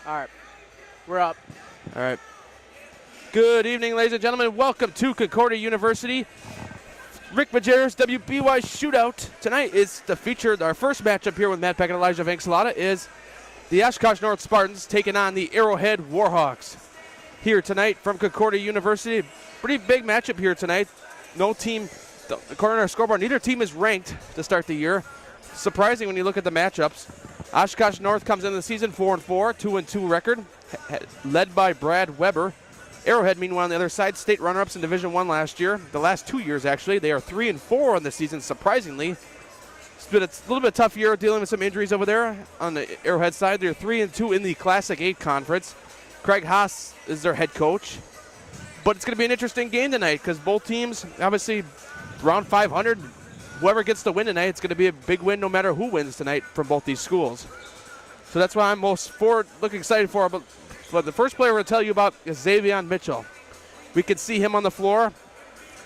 All right. We're up. All right. Good evening, ladies and gentlemen. Welcome to Concordia University. Rick Majerus, WBY Shootout. Tonight is the feature. Our first matchup here with Matt Peck and Elijah Vanxalata is the Oshkosh North Spartans taking on the Arrowhead Warhawks. Here tonight from Concordia University. Pretty big matchup here tonight. No team, according to our scoreboard, neither team is ranked to start the year. Surprising when you look at the matchups. Oshkosh North comes into the season 4-4, 2-2 record, led by Brad Weber. Arrowhead, meanwhile, on the other side, state runner-ups in Division I last year. The last 2 years, actually. They are 3-4 on the season, surprisingly. It's been a little bit tough year dealing with some injuries over there on the Arrowhead side. They're 3-2 in the Classic 8 conference. Craig Haas is their head coach. But it's going to be an interesting game tonight because both teams, obviously, around 500. Whoever gets the win tonight, it's going to be a big win no matter who wins tonight from both these schools. So that's why I'm most looking excited for. But the first player we'll tell you about is Xavier Mitchell. We can see him on the floor.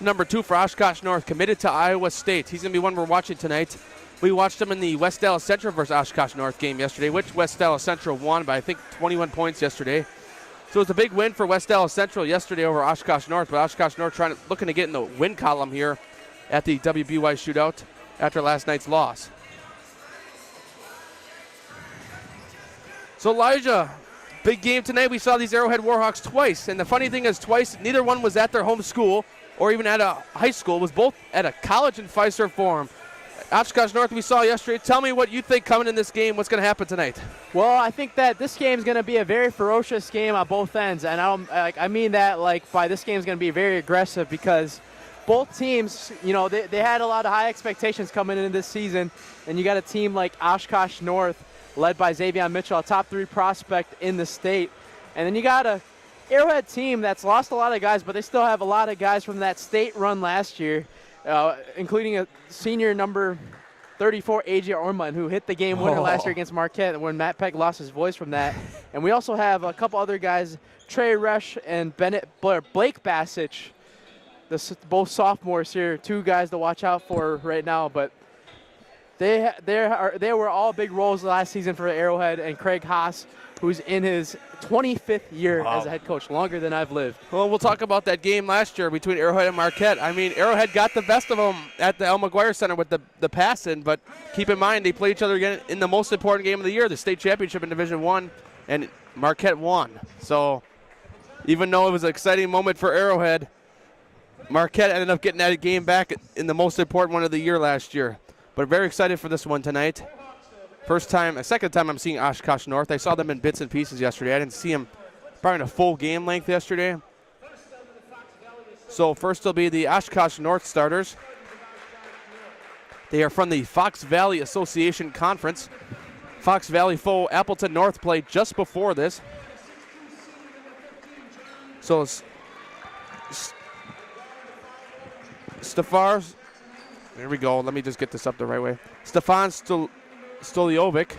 Number 2 for Oshkosh North, committed to Iowa State. He's going to be one we're watching tonight. We watched him in the West Dallas Central versus Oshkosh North game yesterday, which West Dallas Central won by, I think, 21 points yesterday. So it's a big win for West Dallas Central yesterday over Oshkosh North, but Oshkosh North looking to get in the win column here at the WBY Shootout after last night's loss. So Elijah, big game tonight. We saw these Arrowhead Warhawks twice, and the funny thing is twice, neither one was at their home school or even at a high school. It was both at a college in Fiserv Forum. Oshkosh North we saw yesterday. Tell me what you think coming in this game. What's going to happen tonight? Well, I think that this game is going to be a very ferocious game on both ends, and I mean that by this game is going to be very aggressive because both teams, they had a lot of high expectations coming into this season, and you got a team like Oshkosh North led by Xavier Mitchell, a top 3 prospect in the state, and then you got a Arrowhead team that's lost a lot of guys, but they still have a lot of guys from that state run last year, including a senior number 34, AJ Ormond, who hit the game winner last year against Marquette when Matt Peck lost his voice from that. And we also have a couple other guys, Trey Resch and Blake Bassich, both sophomores here, 2 guys to watch out for right now. But they were all big roles last season for Arrowhead, and Craig Haas, who's in his 25th year as a head coach, longer than I've lived. Well, we'll talk about that game last year between Arrowhead and Marquette. I mean, Arrowhead got the best of them at the El McGuire Center with the pass-in, but keep in mind they play each other again in the most important game of the year, the state championship in Division I, and Marquette won. So even though it was an exciting moment for Arrowhead, Marquette ended up getting that game back in the most important one of the year last year. But very excited for this one tonight. Second time I'm seeing Oshkosh North. I saw them in bits and pieces yesterday. I didn't see them probably in a full game length yesterday. So first will be the Oshkosh North starters. They are from the Fox Valley Association Conference. Fox Valley foe Appleton North played just before this. So Stefan, there we go. Let me just get this up the right way. Stefan Stoliovic,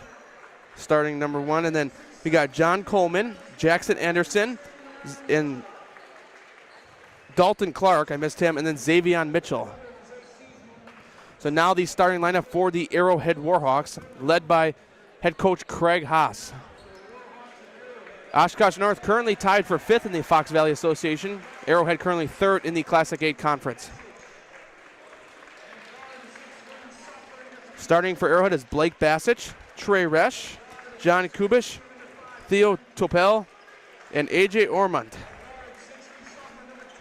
starting number 1. And then we got John Coleman, Jackson Anderson, and Dalton Clark. I missed him. And then Xavier Mitchell. So now the starting lineup for the Arrowhead Warhawks, led by head coach Craig Haas. Oshkosh North currently tied for 5th in the Fox Valley Association. Arrowhead currently 3rd in the Classic 8 Conference. Starting for Arrowhead is Blake Bassich, Trey Resch, John Kubish, Theo Topel, and AJ Ormond.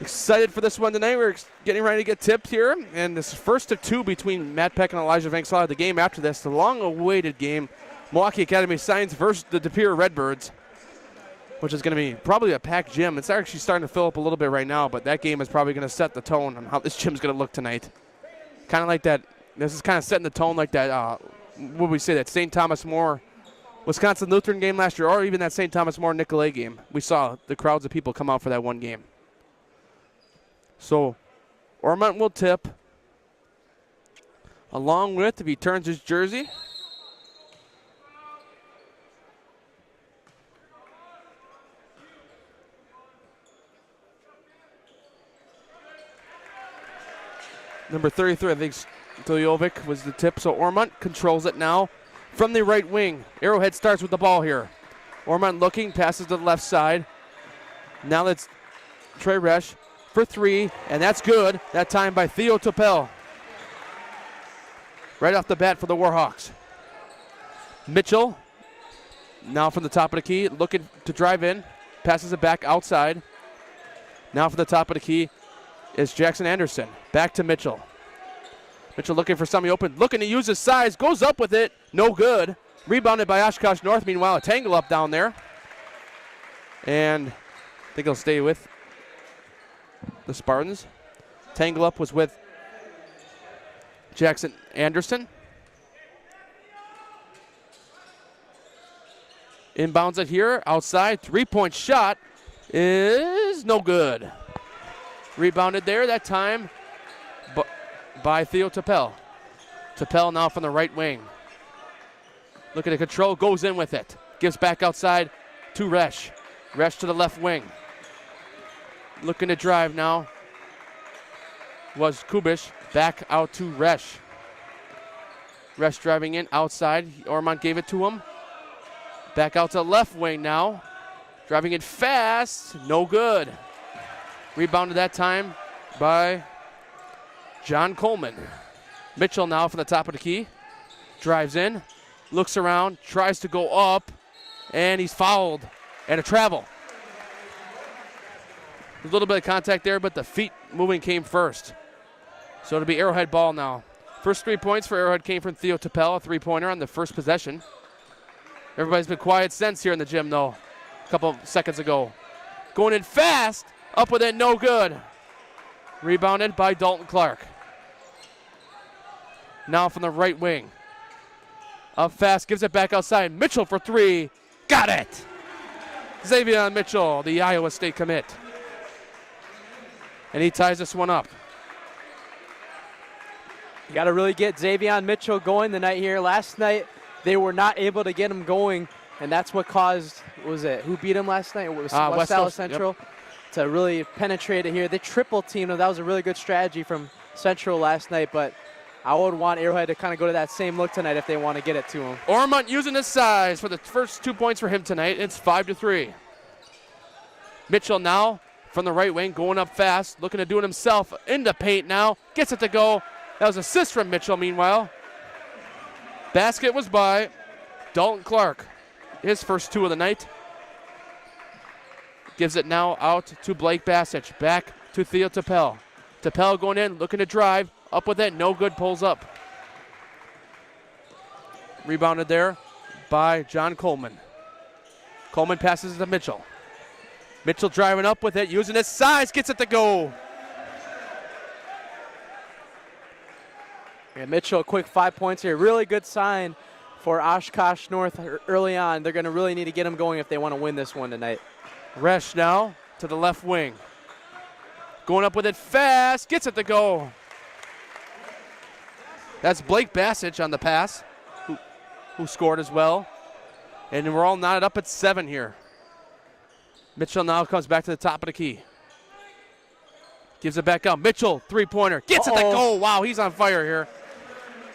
Excited for this one tonight. We're getting ready to get tipped here. And this is first of 2 between Matt Peck and Elijah Vanxalata. The game after this, the long-awaited game, Milwaukee Academy of Science versus the De Pere Redbirds, which is going to be probably a packed gym. It's actually starting to fill up a little bit right now, but that game is probably going to set the tone on how this gym's going to look tonight. Kind of like that. This is kind of setting the tone like that, what would we say, that St. Thomas More Wisconsin Lutheran game last year, or even that St. Thomas More Nicolay game. We saw the crowds of people come out for that one game. So Ormond will tip, along with, if he turns his jersey, number 33, I think Stoliovic was the tip. So Ormond controls it now from the right wing. Arrowhead starts with the ball here. Ormond looking, passes to the left side. Now let's Trey Resch for three, and that's good. That time by Theo Topel. Right off the bat for the Warhawks. Mitchell, now from the top of the key, looking to drive in. Passes it back outside. Now from the top of the key is Jackson Anderson. Back to Mitchell. Mitchell looking for somebody open, looking to use his size, goes up with it, no good. Rebounded by Oshkosh North, meanwhile, a tangle up down there. And I think he'll stay with the Spartans. Tangle up was with Jackson Anderson. Inbounds it here, outside, three-point shot is no good. Rebounded there, that time by Theo Topel. Topel now from the right wing. Looking to control, goes in with it. Gives back outside to Resch. Resch to the left wing. Looking to drive now was Kubish. Back out to Resch. Resch driving in outside. Ormond gave it to him. Back out to the left wing now. Driving in fast, no good. Rebounded that time by John Coleman. Mitchell now from the top of the key. Drives in, looks around, tries to go up, and he's fouled. And a travel. A little bit of contact there, but the feet moving came first. So it'll be Arrowhead ball now. First 3 points for Arrowhead came from Theo Topel, a three-pointer on the first possession. Everybody's been quiet since here in the gym, though, a couple seconds ago. Going in fast, up with it, no good. Rebounded by Dalton Clark. Now from the right wing. Up fast, gives it back outside. Mitchell for three, got it. Xavier Mitchell, the Iowa State commit. And he ties this one up. You got to really get Xavier Mitchell going tonight here. Last night, they were not able to get him going, and that's what caused, who beat him last night? It was West Dallas Central. Yep. To really penetrate it here. They triple teamed him. That was a really good strategy from Central last night, but I would want Arrowhead to kind of go to that same look tonight if they want to get it to him. Ormond using his size for the first 2 points for him tonight. It's 5-3. Mitchell now from the right wing, going up fast, looking to do it himself in the paint now. Gets it to go. That was an assist from Mitchell, meanwhile. Basket was by Dalton Clark. His first two of the night. Gives it now out to Blake Bassich. Back to Theo Topel. Topel going in, looking to drive. Up with it, no good, pulls up. Rebounded there by John Coleman. Coleman passes it to Mitchell. Mitchell driving up with it, using his size, gets it to go. Yeah, Mitchell, a quick 5 points here. Really good sign for Oshkosh North early on. They're going to really need to get them going if they want to win this one tonight. Resch now to the left wing. Going up with it fast, gets it to go. That's Blake Bassich on the pass, who scored as well. And we're all knotted up at 7 here. Mitchell now comes back to the top of the key. Gives it back out. Mitchell, three-pointer, gets it to go. Wow, he's on fire here.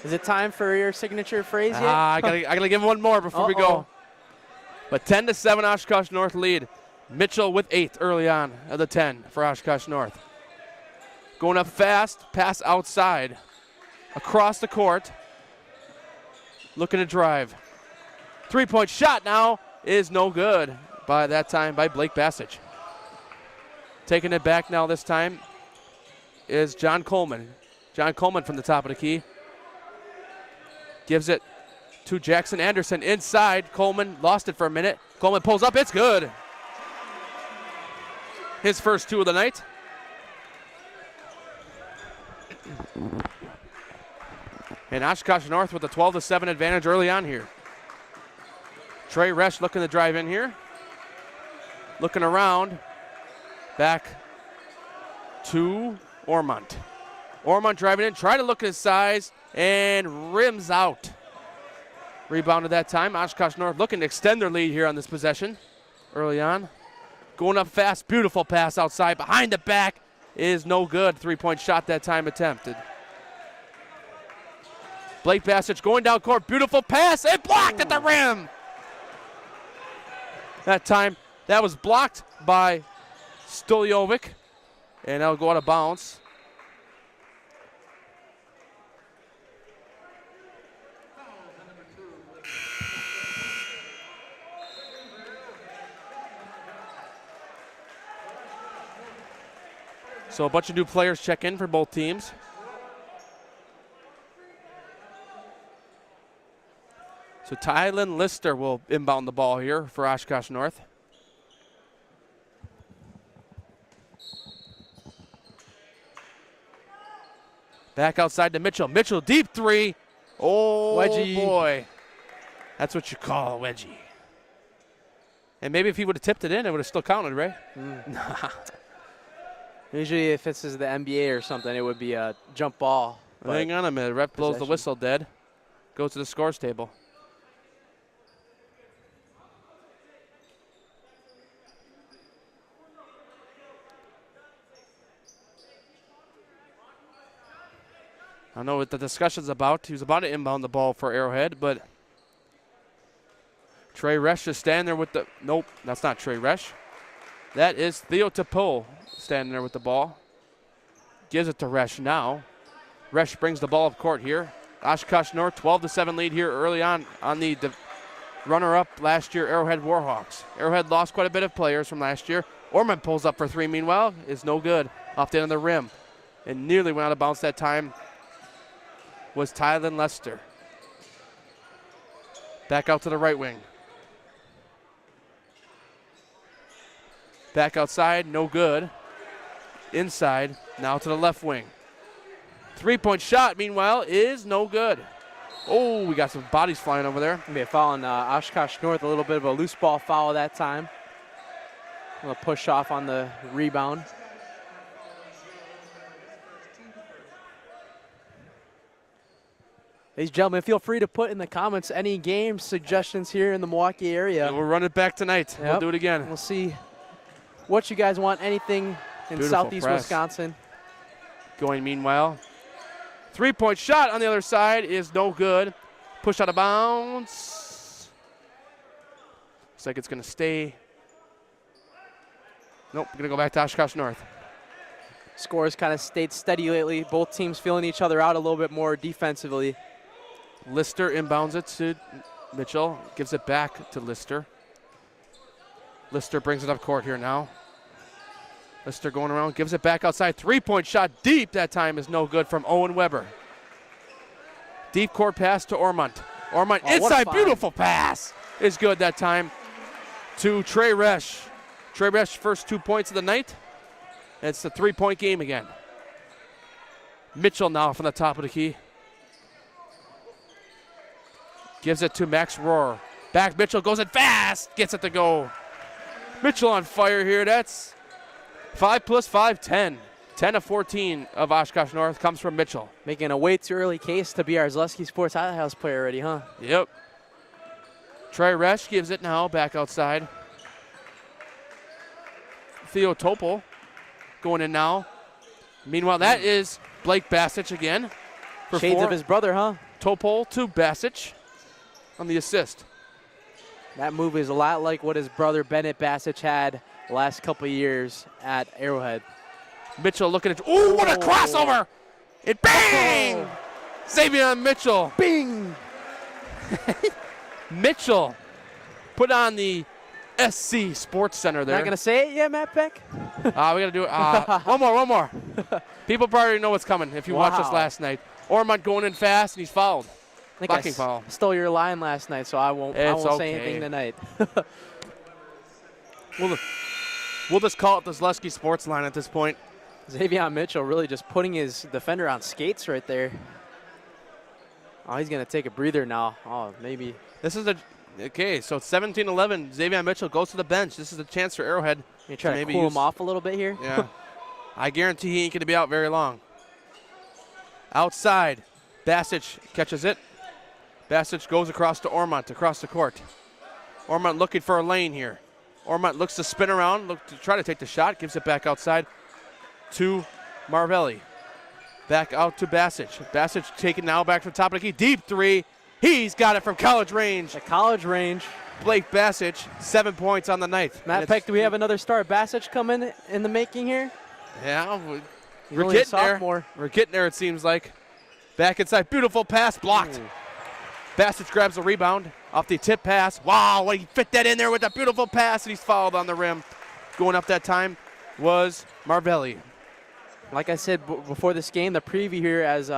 Is it time for your signature phrase yet? I gotta give him one more before we go. But 10-7 Oshkosh North lead. Mitchell with 8 early on of the 10 for Oshkosh North. Going up fast, pass outside. Across the court. Looking to drive. Three-point shot now is no good by that time by Blake Bassich. Taking it back now this time is John Coleman. John Coleman from the top of the key. Gives it to Jackson Anderson inside. Coleman lost it for a minute. Coleman pulls up. It's good. His first two of the night. And Oshkosh North with a 12-7 advantage early on here. Trey Resch looking to drive in here. Looking around. Back to Ormond. Ormond driving in, trying to look at his size, and rims out. Rebounded that time. Oshkosh North looking to extend their lead here on this possession early on. Going up fast, beautiful pass outside. Behind the back is no good. Three-point shot that time attempted. Blake Bassich going down court, beautiful pass, and blocked at the rim. that time. That was blocked by Stoljovic, and that'll go out of bounds. So a bunch of new players check in for both teams. So Tylen Lister will inbound the ball here for Oshkosh North. Back outside to Mitchell. Mitchell, deep three. Oh, wedgie. Boy. That's what you call a wedgie. And maybe if he would have tipped it in, it would have still counted, right? Usually if this is the NBA or something, it would be a jump ball. Hang on a minute. Ref blows the whistle dead. Goes to the scores table. I don't know what the discussion's about. He was about to inbound the ball for Arrowhead, but Trey Resch is standing there with the, nope, that's not Trey Resch. That is Theo Tapo standing there with the ball. Gives it to Resch now. Resch brings the ball up court here. Oshkosh North 12-7 lead here early on the runner-up last year, Arrowhead Warhawks. Arrowhead lost quite a bit of players from last year. Ormond pulls up for three, meanwhile, is no good off the end of the rim. And nearly went out of bounds that time was Tylen Lester. Back out to the right wing. Back outside, no good. Inside, now to the left wing. Three-point shot, meanwhile, is no good. Oh, we got some bodies flying over there. Maybe a foul on Oshkosh North, a little bit of a loose ball foul that time. A little push off on the rebound. Ladies and gentlemen, feel free to put in the comments any game suggestions here in the Milwaukee area. And we'll run it back tonight. Yep. We'll do it again. We'll see what you guys want, anything in Beautiful southeast press. Wisconsin. Going meanwhile. Three-point shot on the other side is no good. Push out of bounds. Looks like it's going to stay. Nope, going to go back to Oshkosh North. Scores kind of stayed steady lately. Both teams feeling each other out a little bit more defensively. Lister inbounds it to Mitchell. Gives it back to Lister. Lister brings it up court here now. Lister going around, gives it back outside. Three-point shot deep that time is no good from Owen Weber. Deep court pass to Ormont. Ormont inside, beautiful pass is good that time to Trey Resch. Trey Resch first 2 points of the night. It's the three-point game again. Mitchell now from the top of the key. Gives it to Max Rohr. Back Mitchell goes in fast, gets it to go. Mitchell on fire here. That's 5 plus 5, 10. 10 of 14 of Oshkosh North comes from Mitchell. Making a way too early case to be our Zaleski Sports House player already, huh? Yep. Trey Resch gives it now back outside. Theo Topol going in now. Meanwhile, that is Blake Basich again. For Shades four. of his brother, huh? Topol to Basich on the assist. That move is a lot like what his brother Bennett Basich had the last couple of years at Arrowhead. Mitchell looking at, ooh, what a crossover! It bang! Xavier Mitchell. Bing! Mitchell put on the SC Sports Center there. Not gonna say it yet, Matt Peck? We gotta do it. One more. People probably know what's coming if you watched us last night. Ormont going in fast and he's fouled. I Blocking think foul. Stole your line last night, so I won't say anything tonight. We'll just call it the Zaleski Sports line at this point. Xavier Mitchell really just putting his defender on skates right there. Oh, he's going to take a breather now. Oh, maybe. This is okay, so it's 17-11. Xavier Mitchell goes to the bench. This is a chance for Arrowhead. You try to cool him off a little bit here? Yeah. I guarantee he ain't going to be out very long. Outside, Basich catches it. Basich goes across to Ormont, across the court. Ormont looking for a lane here. Ormont looks to spin around, look to try to take the shot, gives it back outside to Marvelli. Back out to Basich. Basich taken now back from top of the key. Deep three. He's got it from college range. The college range. Blake Bassage, 7 points on the night. Matt Peck, do we have another star Bassage coming in the making here? Yeah, He's we're only a getting there. sophomore. We're getting there, it seems like. Back inside, beautiful pass, blocked. Ooh. Bassage grabs the rebound off the tip pass. Wow, he fit that in there with a beautiful pass, and he's fouled on the rim. Going up that time was Marvelli. Like I said before this game, the preview here, as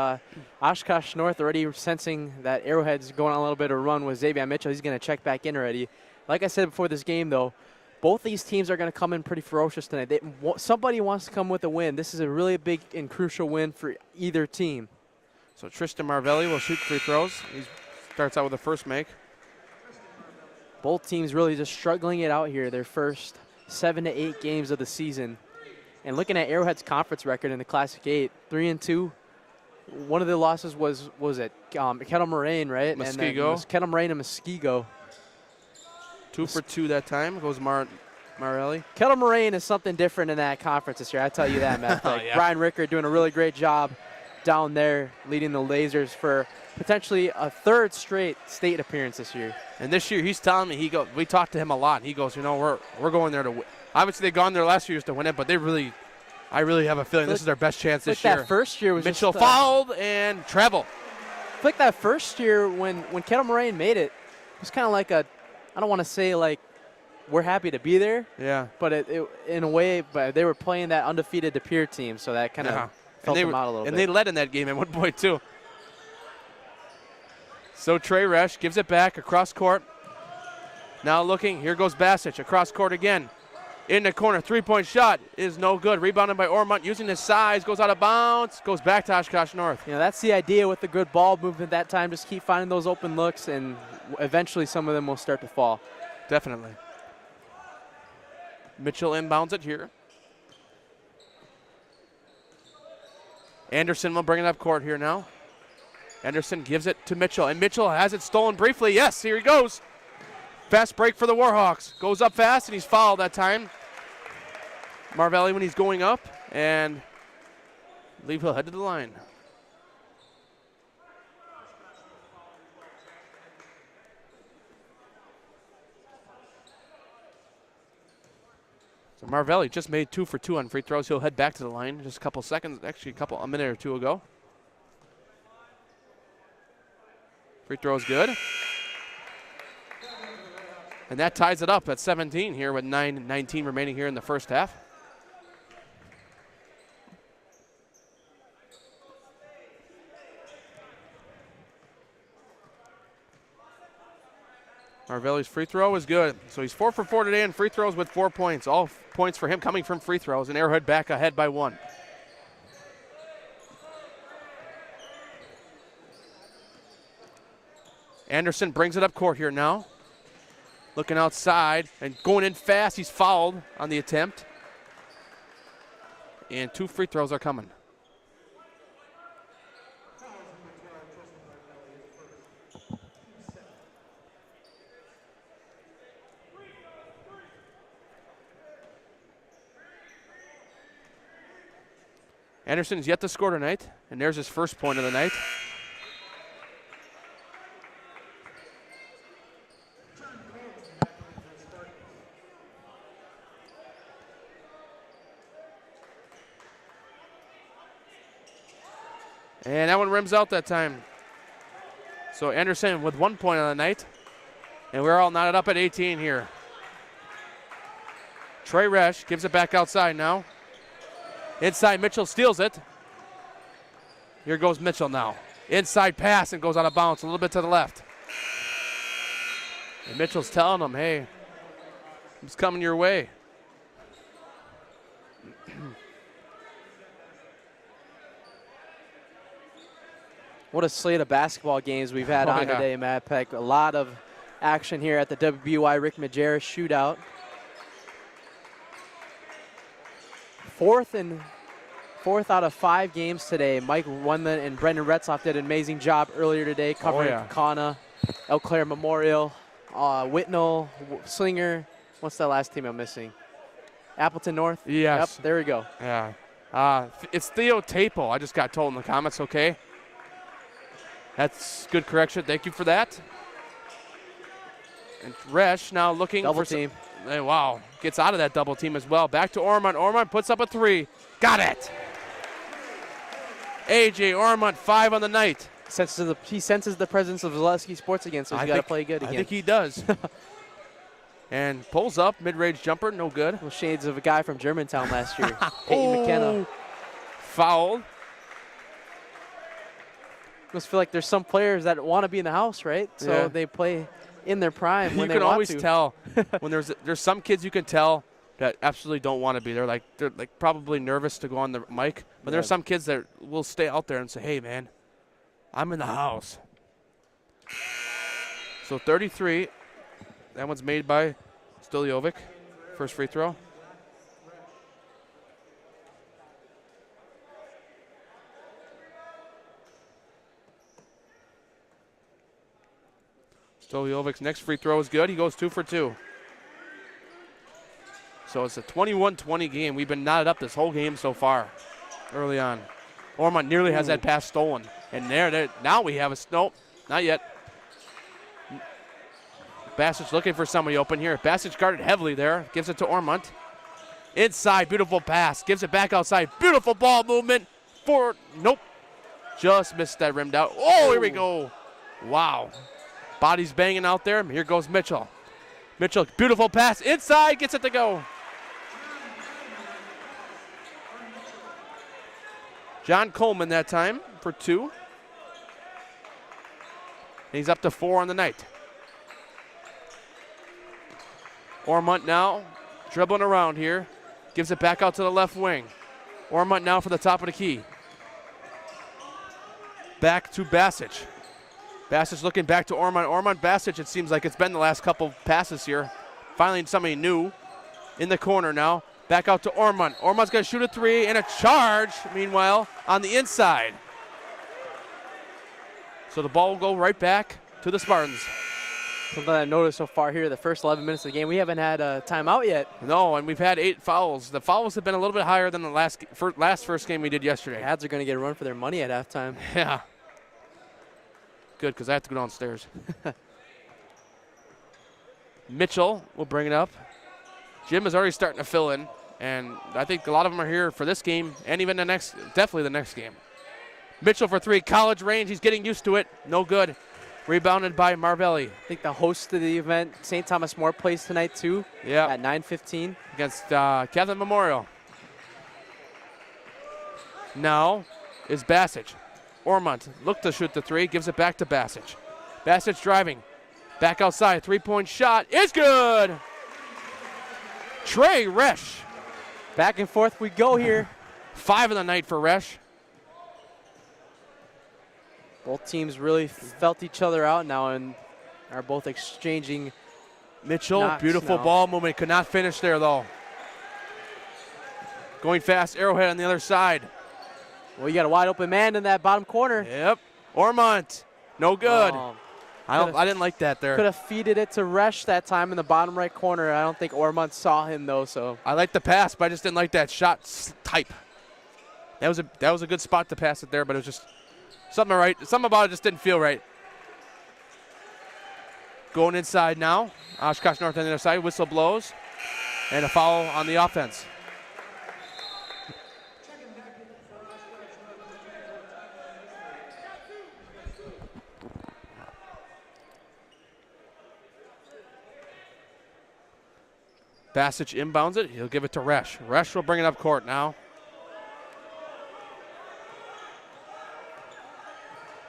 Oshkosh North already sensing that Arrowhead's going on a little bit of a run with Xavier Mitchell. He's going to check back in already. Like I said before this game, though, both these teams are going to come in pretty ferocious tonight. Somebody wants to come with a win. This is a really big and crucial win for either team. So Tristan Marvelli will shoot free throws. He starts out with the first make. Both teams really just struggling it out here, their first 7 to 8 games of the season. And looking at Arrowhead's conference record in the Classic 8, 3-2. One of the losses was at Kettle Moraine, right? Muskego. And then it was Kettle Moraine and Muskego. 2 for 2 that time goes Marelli. Kettle Moraine is something different in that conference this year. I tell you that, Matt. Oh, yeah. Brian Rickard doing a really great job down there, leading the Lasers for potentially a 3rd straight state appearance this year. And this year, he's telling me, we talked to him a lot. And he goes, we're going there to win. Obviously, they've gone there last year to win it, but I really have a feeling this is their best chance this year. That first year was Mitchell just, fouled and travel. Like that first year when Kettle Moraine made it, it was kind of like I don't want to say like we're happy to be there. Yeah. But it in a way, but they were playing that undefeated De Pere team, so that kind of felt them out a little bit. And they led in that game at one point too. So Trey Resch gives it back across court. Now looking, here goes Bassage across court again. In the corner, 3-point shot is no good. Rebounded by Ormont, using his size, goes out of bounds, goes back to Oshkosh North. That's the idea with the good ball movement that time. Just keep finding those open looks, and eventually some of them will start to fall. Definitely. Mitchell inbounds it here. Anderson will bring it up court here now. Anderson gives it to Mitchell, and Mitchell has it stolen briefly. Yes, here he goes. Fast break for the Warhawks. Goes up fast, and he's fouled that time. Marvelli when he's going up, and I believe he'll head to the line. So Marvelli just made 2 for 2 on free throws. He'll head back to the line just a couple seconds, actually a minute or two ago. Free throw is good. And that ties it up at 17 here with 9:19 remaining here in the first half. Marvelli's free throw is good. So he's 4 for 4 today in free throws with 4 points. All points for him coming from free throws, and Arrowhead back ahead by 1. Anderson brings it up court here now. Looking outside and going in fast. He's fouled on the attempt. And 2 free throws are coming. Anderson's yet to score tonight, and there's his first point of the night. And that one rims out that time. So Anderson with 1 point on the night. And we're all knotted up at 18 here. Trey Resch gives it back outside now. Inside, Mitchell steals it. Here goes Mitchell now. Inside pass and goes out of bounds a little bit to the left. And Mitchell's telling him, hey, it's coming your way. What a slate of basketball games we've had on today, Matt Peck. A lot of action here at the WBY Rick Majerus shootout. Fourth out of 5 games today. Mike Wendland and Brendan Retzloff did an amazing job earlier today covering Kaukauna, Eau Claire Memorial, Whitnall, Slinger. What's that last team I'm missing? Appleton North? Yes. Yep, there we go. Yeah. It's Theo Tapo. I just got told in the comments, okay? That's good correction. Thank you for that. And Resch now looking Double for team. Hey, wow, gets out of that double team as well. Back to Ormond. Ormond puts up a 3. Got it. A.J. Ormond, 5 on the night. He senses the presence of Zaleski Sports again, so he's got to play good again. I think he does. And pulls up, mid-range jumper, no good. Little shades of a guy from Germantown last year, Peyton McKenna. Fouled. Must feel like there's some players that want to be in the house, right? So they play in their prime when they want to. You can always tell when there's some kids you can tell that absolutely don't want to be. They're like probably nervous to go on the mic. But there's some kids that will stay out there and say, "Hey, man, I'm in the house." So 33. That one's made by Stiljovic. First free throw. Stoljovic's next free throw is good. He goes 2 for 2. So it's a 21-20 game. We've been knotted up this whole game so far early on. Ormond nearly has that pass stolen. And there, now we have a nope, not yet. Bassage looking for somebody open here. Bassage guarded heavily there. Gives it to Ormond. Inside, beautiful pass. Gives it back outside. Beautiful ball movement. Forward, nope. Just missed that rimmed out. Oh, here we go. Wow. Body's banging out there. Here goes Mitchell. Mitchell, beautiful pass. Inside, gets it to go. John Coleman that time for 2. And he's up to 4 on the night. Ormond now dribbling around here. Gives it back out to the left wing. Ormond now for the top of the key. Back to Bassage. Bassage looking back to Ormond. Ormond, Bassage, it seems like it's been the last couple passes here. Finally somebody new in the corner now. Back out to Ormond. Ormond's going to shoot a 3 and a charge, meanwhile, on the inside. So the ball will go right back to the Spartans. Something I noticed so far here, the first 11 minutes of the game, we haven't had a timeout yet. No, and we've had 8 fouls. The fouls have been a little bit higher than the first game we did yesterday. Cats are going to get a run for their money at halftime. Yeah. Good, because I have to go downstairs. Mitchell will bring it up. Jim is already starting to fill in, and I think a lot of them are here for this game and even definitely the next game. Mitchell for 3, college range. He's getting used to it. No good. Rebounded by Marvelli. I think the host of the event, St. Thomas More, plays tonight too. Yeah. At 9:15 against Catholic Memorial. Now is Bassage. Ormond looked to shoot the 3, gives it back to Bassage. Bassage driving. Back outside, 3-point shot is good. Trey Resch. Back and forth we go here. 5 of the night for Resch. Both teams really felt each other out now and are both exchanging. Mitchell, beautiful ball movement. Could not finish there, though. Going fast, Arrowhead on the other side. Well, you got a wide open man in that bottom corner. Yep. Ormond, no good. I didn't like that there. Could have feeded it to Resch that time in the bottom right corner. I don't think Ormond saw him, though. So I like the pass, but I just didn't like that shot type. That was a good spot to pass it there, but it was just something about it just didn't feel right. Going inside now. Oshkosh North on the other side. Whistle blows. And a foul on the offense. Bassage inbounds it. He'll give it to Resch. Resch will bring it up court now.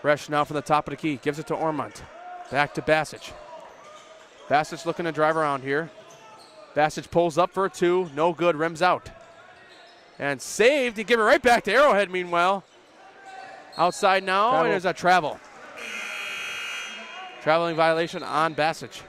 Resch now from the top of the key. Gives it to Ormond. Back to Bassage. Bassage looking to drive around here. Bassage pulls up for a 2. No good. Rims out. And saved. He give it right back to Arrowhead meanwhile. Outside now. And there's a travel. Traveling violation on Bassage.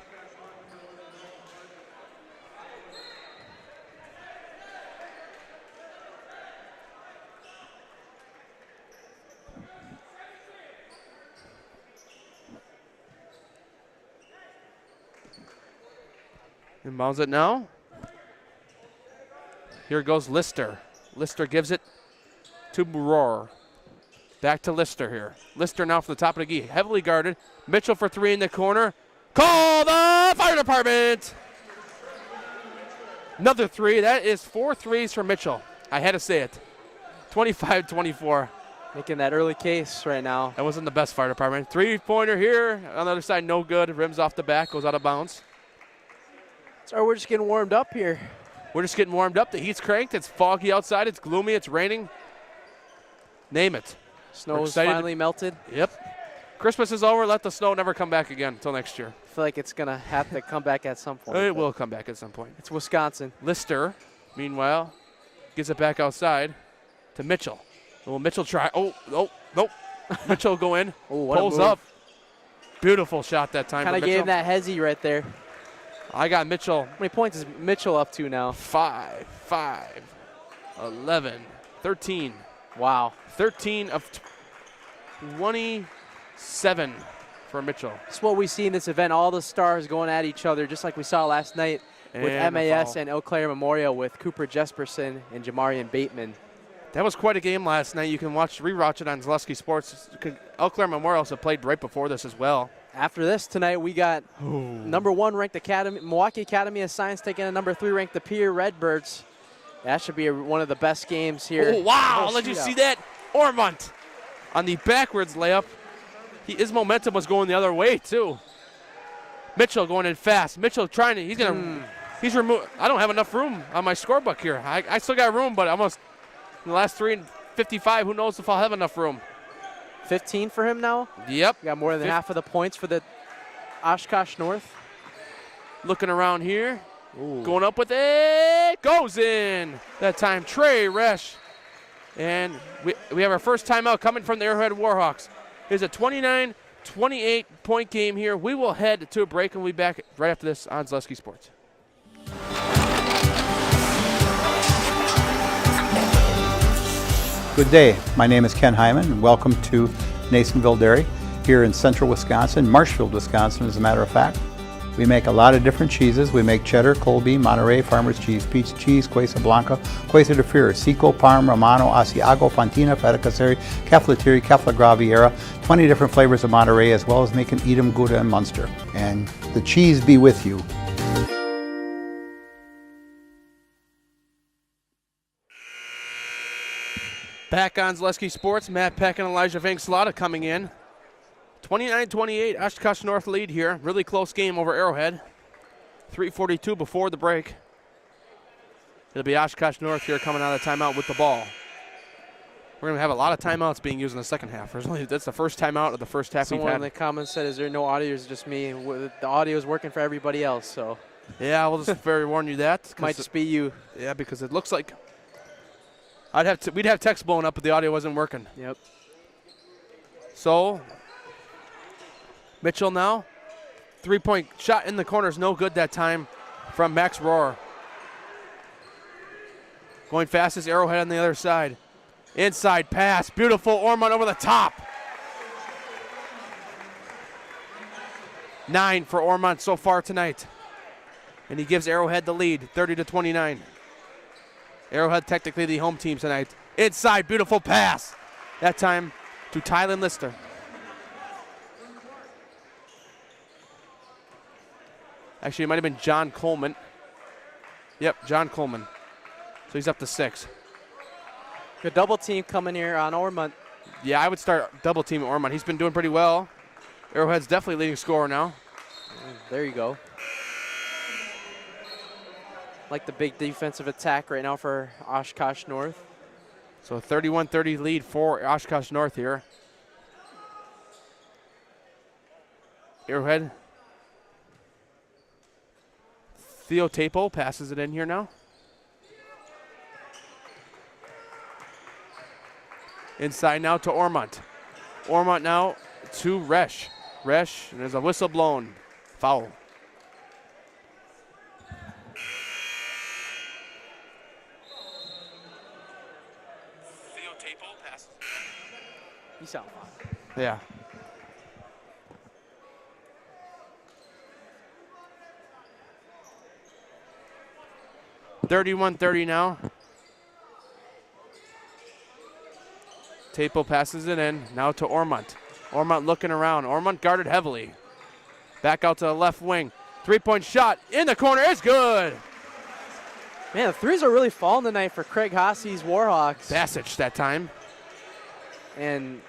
Inbounds it now. Here goes Lister. Lister gives it to Rohr. Back to Lister here. Lister now from the top of the key. Heavily guarded. Mitchell for 3 in the corner. Called off. Fire department. Another 3. That is 4 threes for Mitchell. I had to say it. 25-24. Making that early case right now. That wasn't the best fire department. 3-pointer here. On the other side, no good. Rims off the back, goes out of bounds. So we're just getting warmed up here. We're just getting warmed up. The heat's cranked. It's foggy outside. It's gloomy. It's raining. Name it. Snow's finally melted. Yep. Christmas is over. Let the snow never come back again until next year. I feel like it's going to have to come back at some point. It will come back at some point. It's Wisconsin. Lister, meanwhile, gives it back outside to Mitchell. Will Mitchell try? Oh, nope. Mitchell go in. Pulls up. Beautiful shot that time. Kind of gave that hezzy right there. I got Mitchell. How many points is Mitchell up to now? 5, 11, 13. Wow. 13 of 27 for Mitchell. That's what we see in this event. All the stars going at each other, just like we saw last night with MAS and Eau Claire Memorial with Cooper Jesperson and Jamarian Bateman. That was quite a game last night. You can rewatch it on Zaleski Sports. Eau Claire Memorial also played right before this as well. After this tonight, we got number 1 ranked Milwaukee Academy of Science taking a number 3 ranked the Pierre Redbirds. That should be one of the best games here. Oh, wow. Did you see that? Ormont on the backwards layup. His momentum was going the other way, too. Mitchell going in fast. Mitchell trying to, he's removed. I don't have enough room on my scorebook here. I still got room, but almost in the last 3:55, who knows if I'll have enough room. 15 for him now? Yep. Got more than half of the points for the Oshkosh North. Looking around here. Ooh. Going up with it. Goes in. That time, Trey Resch. And we have our first timeout coming from the Arrowhead Warhawks. It's a 29-28 point game here. We will head to a break and we'll be back right after this on Zaleski Sports. Good day. My name is Ken Hyman, and welcome to Nasonville Dairy here in central Wisconsin, Marshfield, Wisconsin, as a matter of fact. We make a lot of different cheeses. We make cheddar, Colby, Monterey, Farmer's Cheese, Peach Cheese, Quesa Blanca, Quesa de Fear, Seco, Parm, Romano, Asiago, Fontina, Feta Caseri, Caflateri, Cafla Graviera, 20 different flavors of Monterey, as well as making Edam, Gouda, and Munster. And the cheese be with you. Back on Zaleski Sports, Matt Peck and Elijah Vankslata coming in. 29-28, Oshkosh North lead here. Really close game over Arrowhead. 3:42 before the break. It'll be Oshkosh North here coming out of timeout with the ball. We're going to have a lot of timeouts being used in the second half. That's the first timeout of the first half we've had. Someone in the comments said, is there no audio? It's just me. The audio is working for everybody else. So yeah, we'll just warn you that. Might just be you. Yeah, because it looks like we'd have text blowing up, but the audio wasn't working. Yep. So Mitchell now, 3-point shot in the corner is no good that time from Max Rohr. Going fast as Arrowhead on the other side. Inside pass, beautiful Ormond over the top. 9 for Ormond so far tonight. And he gives Arrowhead the lead, 30-29. Arrowhead technically the home team tonight. Inside, beautiful pass. That time to Tylen Lister. Actually, it might have been John Coleman. Yep, John Coleman. So he's up to 6. Good double team coming here on Ormond. Yeah, I would start double teaming Ormond. He's been doing pretty well. Arrowhead's definitely leading scorer now. There you go. Like the big defensive attack right now for Oshkosh North. So 31-30 lead for Oshkosh North here. Arrowhead. Theo Tapo passes it in here now. Inside now to Ormont. Ormont now to Resch. Resch, and there's a whistle blown. Foul. Theo Tapo passes. You sound fine. Yeah. (31-30) now. Tapo passes it in. Now to Ormont. Ormont looking around. Ormont guarded heavily. Back out to the left wing. Three-point shot in the corner is good. Man, the threes are really falling tonight for Craig Hosse's Warhawks. Bassage that time. And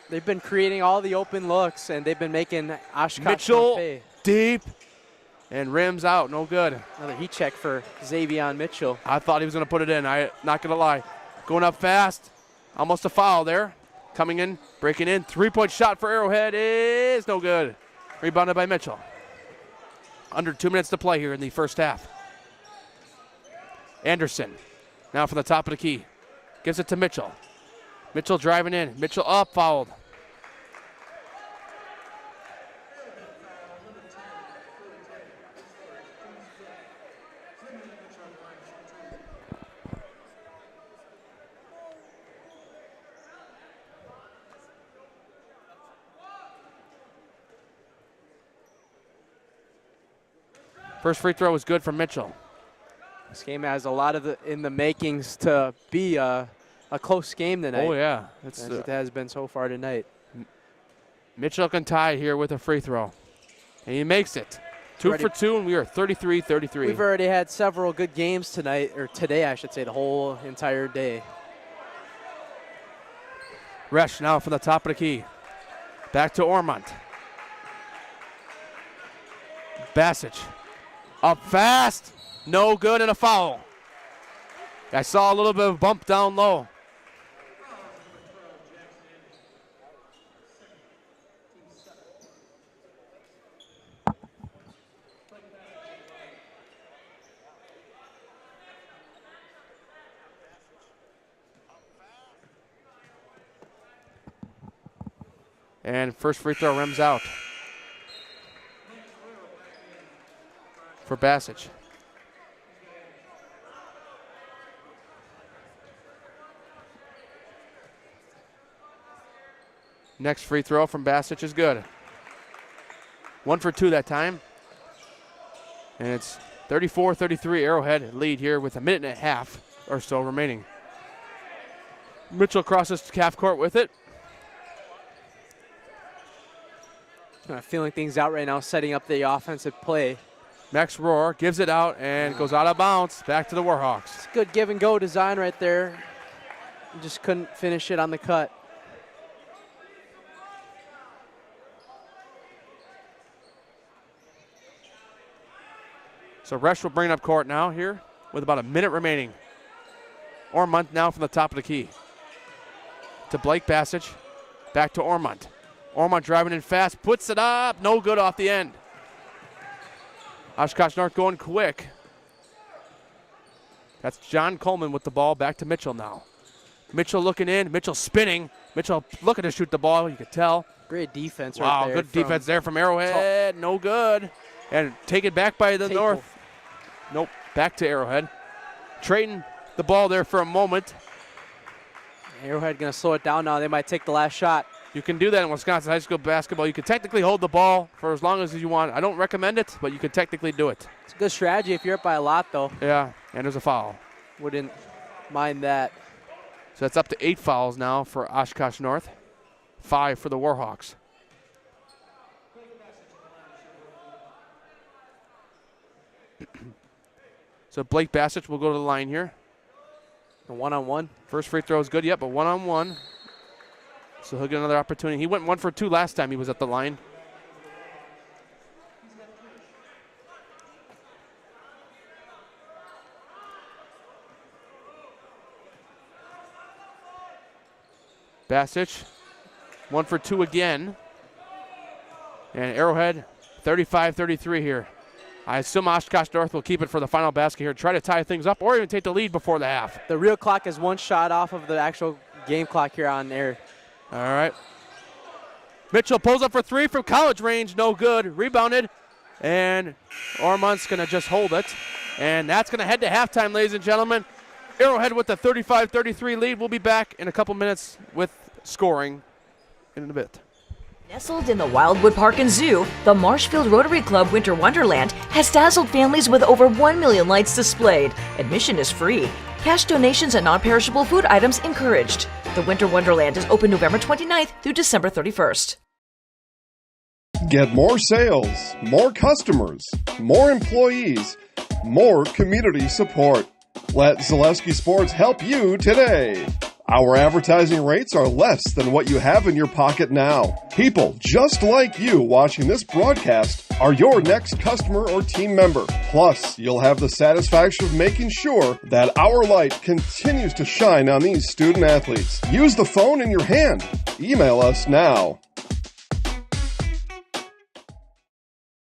they've been creating all the open looks, and they've been making Oshkosh Mitchell pay. Deep and rims out. No good. Another heat check for Xavion Mitchell. I thought he was going to put it in. Not going to lie. Going up fast. Almost a foul there. Coming in, breaking in. Three-point shot for Arrowhead is no good. Rebounded by Mitchell. Under 2 minutes to play here in the first half. Anderson now from the top of the key. Gives it to Mitchell. Mitchell driving in. Mitchell up, fouled. First free throw was good for Mitchell. This game has a lot of in the makings to be a close game tonight. Oh, yeah. As it has been so far tonight. Mitchell can tie here with a free throw. And he makes it. 2 for 2, and we are 33-33. We've already had several good games tonight, or today, I should say, the whole entire day. Resch now from the top of the key. Back to Ormond. Bassage. Up fast. No good and a foul. I saw a little bit of a bump down low. And first free throw rims out for Bassage. Next free throw from Bassage is good. 1 for 2 that time. And it's 34-33 Arrowhead lead here with a minute and a half or so remaining. Mitchell crosses half court with it. Feeling things out right now, setting up the offensive play. Max Rohr gives it out and goes out of bounds. Back to the Warhawks. It's good give and go design right there. Just couldn't finish it on the cut. So Resch will bring it up court now here with about a minute remaining. Ormond now from the top of the key. To Blake Bassage. Back to Ormond. Ormond driving in fast, puts it up, no good off the end. Oshkosh North going quick. That's John Coleman with the ball, back to Mitchell now. Mitchell looking in, Mitchell spinning. Mitchell looking to shoot the ball, you could tell. Great defense wow, right there. Wow, good defense there from Arrowhead, no good. And taken back by the North. Nope, back to Arrowhead. Trading the ball there for a moment. Arrowhead gonna slow it down now, they might take the last shot. You can do that in Wisconsin high school basketball. You can technically hold the ball for as long as you want. I don't recommend it, but you can technically do it. It's a good strategy if you're up by a lot, though. Yeah, and there's a foul. Wouldn't mind that. So that's up to 8 fouls now for Oshkosh North. 5 for the Warhawks. So Blake Bassage will go to the line here. A one-on-one. First free throw is good, yep, but one-on-one. So he'll get another opportunity. He went 1 for 2 last time he was at the line. Bassage, 1 for 2 again. And Arrowhead, 35-33 here. I assume Oshkosh North will keep it for the final basket here, try to tie things up, or even take the lead before the half. The real clock is 1 shot off of the actual game clock here on air. All right. Mitchell pulls up for 3 from college range, no good. Rebounded, and Ormond's going to just hold it. And that's going to head to halftime, ladies and gentlemen. Arrowhead with the 35-33 lead. We'll be back in a couple minutes with scoring in a bit. Nestled in the Wildwood Park and Zoo, the Marshfield Rotary Club Winter Wonderland has dazzled families with over 1 million lights displayed. Admission is free. Cash donations and non-perishable food items encouraged. The Winter Wonderland is open November 29th through December 31st. Get more sales, more customers, more employees, more community support. Let Zaleski Sports help you today. Our advertising rates are less than what you have in your pocket now. People just like you watching this broadcast are your next customer or team member. Plus, you'll have the satisfaction of making sure that our light continues to shine on these student athletes. Use the phone in your hand. Email us now.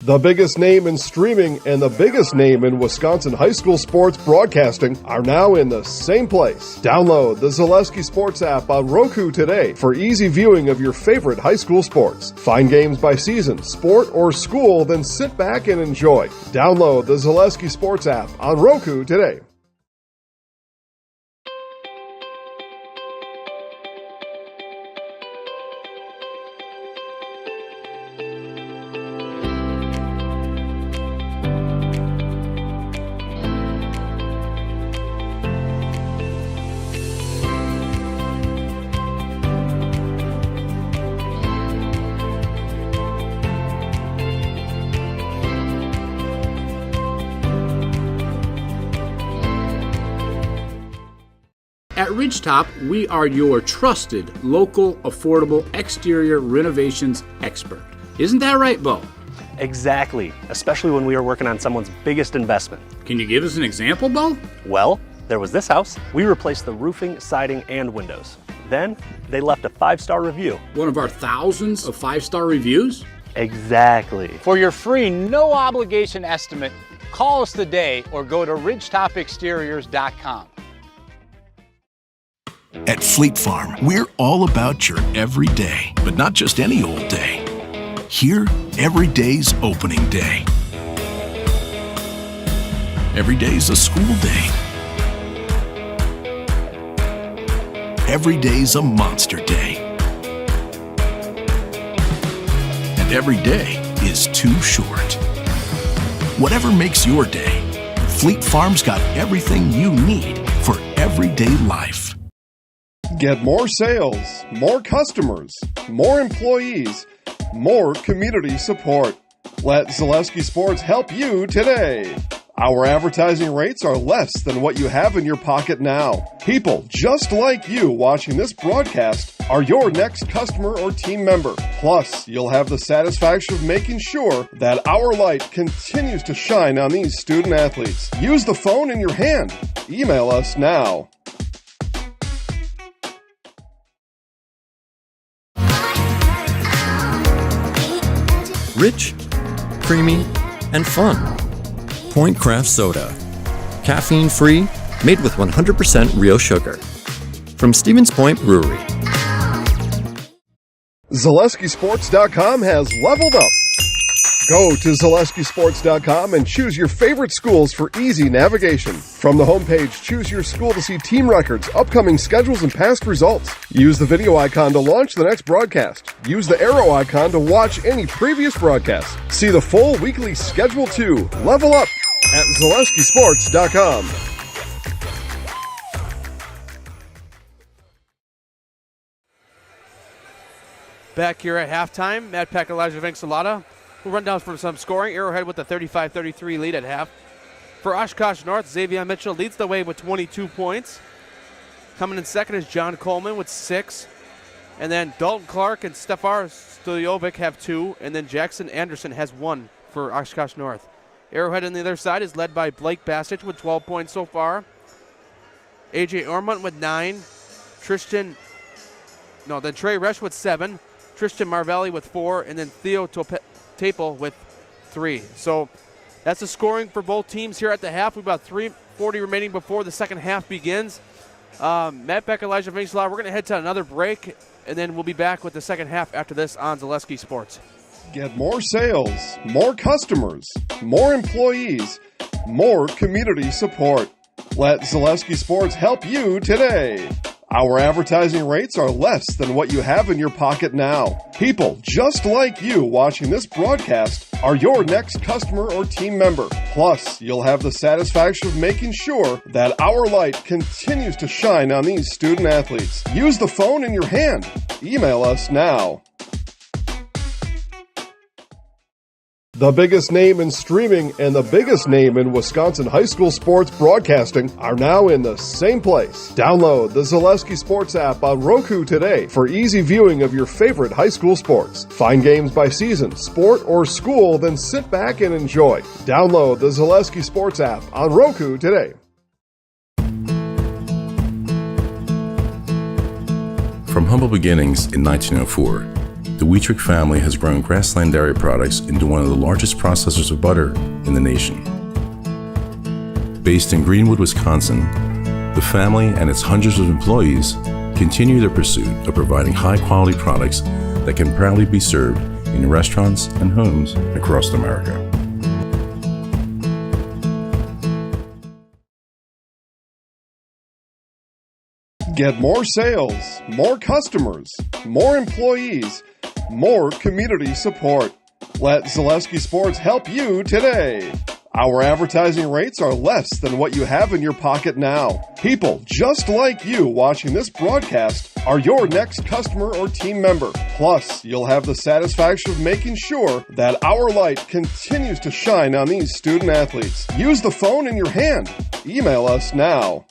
The biggest name in streaming and the biggest name in Wisconsin high school sports broadcasting are now in the same place. Download the Zaleski Sports app on Roku today for easy viewing of your favorite high school sports. Find games by season, sport, or school, then sit back and enjoy. Download the Zaleski Sports app on Roku today. At Ridgetop, we are your trusted, local, affordable exterior renovations expert. Isn't that right, Bo? Exactly, especially when we are working on someone's biggest investment. Can you give us an example, Bo? Well, there was this house. We replaced the roofing, siding, and windows. Then, they left a 5-star review. One of our thousands of 5-star reviews? Exactly. For your free, no obligation estimate, call us today or go to ridgetopexteriors.com. At Fleet Farm, we're all about your everyday, but not just any old day. Here, every day's opening day. Every day's a school day. Every day's a monster day. And every day is too short. Whatever makes your day, Fleet Farm's got everything you need for everyday life. Get more sales, more customers, more employees, more community support. Let Zaleski Sports help you today. Our advertising rates are less than what you have in your pocket now. People just like you watching this broadcast are your next customer or team member. Plus, you'll have the satisfaction of making sure that our light continues to shine on these student athletes. Use the phone in your hand. Email us now. Rich, creamy, and fun. Point Craft Soda. Caffeine-free, made with 100% real sugar. From Stevens Point Brewery. ZaleskiSports.com has leveled up. Go to ZaleskiSports.com and choose your favorite schools for easy navigation. From the homepage, choose your school to see team records, upcoming schedules, and past results. Use the video icon to launch the next broadcast. Use the arrow icon to watch any previous broadcast. See the full weekly schedule too. Level up at ZaleskiSports.com. Back here at halftime, Matt Peck, Elijah Vincelata. We'll run down from some scoring. Arrowhead with a 35-33 lead at half. For Oshkosh North, Xavier Mitchell leads the way with 22 points. Coming in second is John Coleman with 6. And then Dalton Clark and Stefar Stojovic have 2. And then Jackson Anderson has 1 for Oshkosh North. Arrowhead on the other side is led by Blake Bassich with 12 points so far. AJ Ormont with 9. Then Trey Resch with 7. Tristan Marvelli with 4. And then Theo Tapel with 3. So that's the scoring for both teams here at the half. We've about 3:40 remaining before the second half begins. Matt Beck, Elijah Vincelata, we're going to head to another break, and then we'll be back with the second half after this on Zaleski Sports. Get more sales, more customers, more employees, more community support. Let Zaleski Sports help you today. Our advertising rates are less than what you have in your pocket now. People just like you watching this broadcast are your next customer or team member. Plus, you'll have the satisfaction of making sure that our light continues to shine on these student athletes. Use the phone in your hand. Email us now. The biggest name in streaming and the biggest name in Wisconsin high school sports broadcasting are now in the same place. Download the Zaleski Sports app on Roku today for easy viewing of your favorite high school sports. Find games by season, sport, or school, then sit back and enjoy. Download the Zaleski Sports app on Roku today. From humble beginnings in 1904, the Wheatrick family has grown Grassland Dairy Products into one of the largest processors of butter in the nation. Based in Greenwood, Wisconsin, the family and its hundreds of employees continue their pursuit of providing high-quality products that can proudly be served in restaurants and homes across America. Get more sales, more customers, more employees, more community support. Let Zaleski Sports help you today. Our advertising rates are less than what you have in your pocket now. People just like you watching this broadcast are your next customer or team member. Plus, you'll have the satisfaction of making sure that our light continues to shine on these student athletes. Use the phone in your hand. Email us now.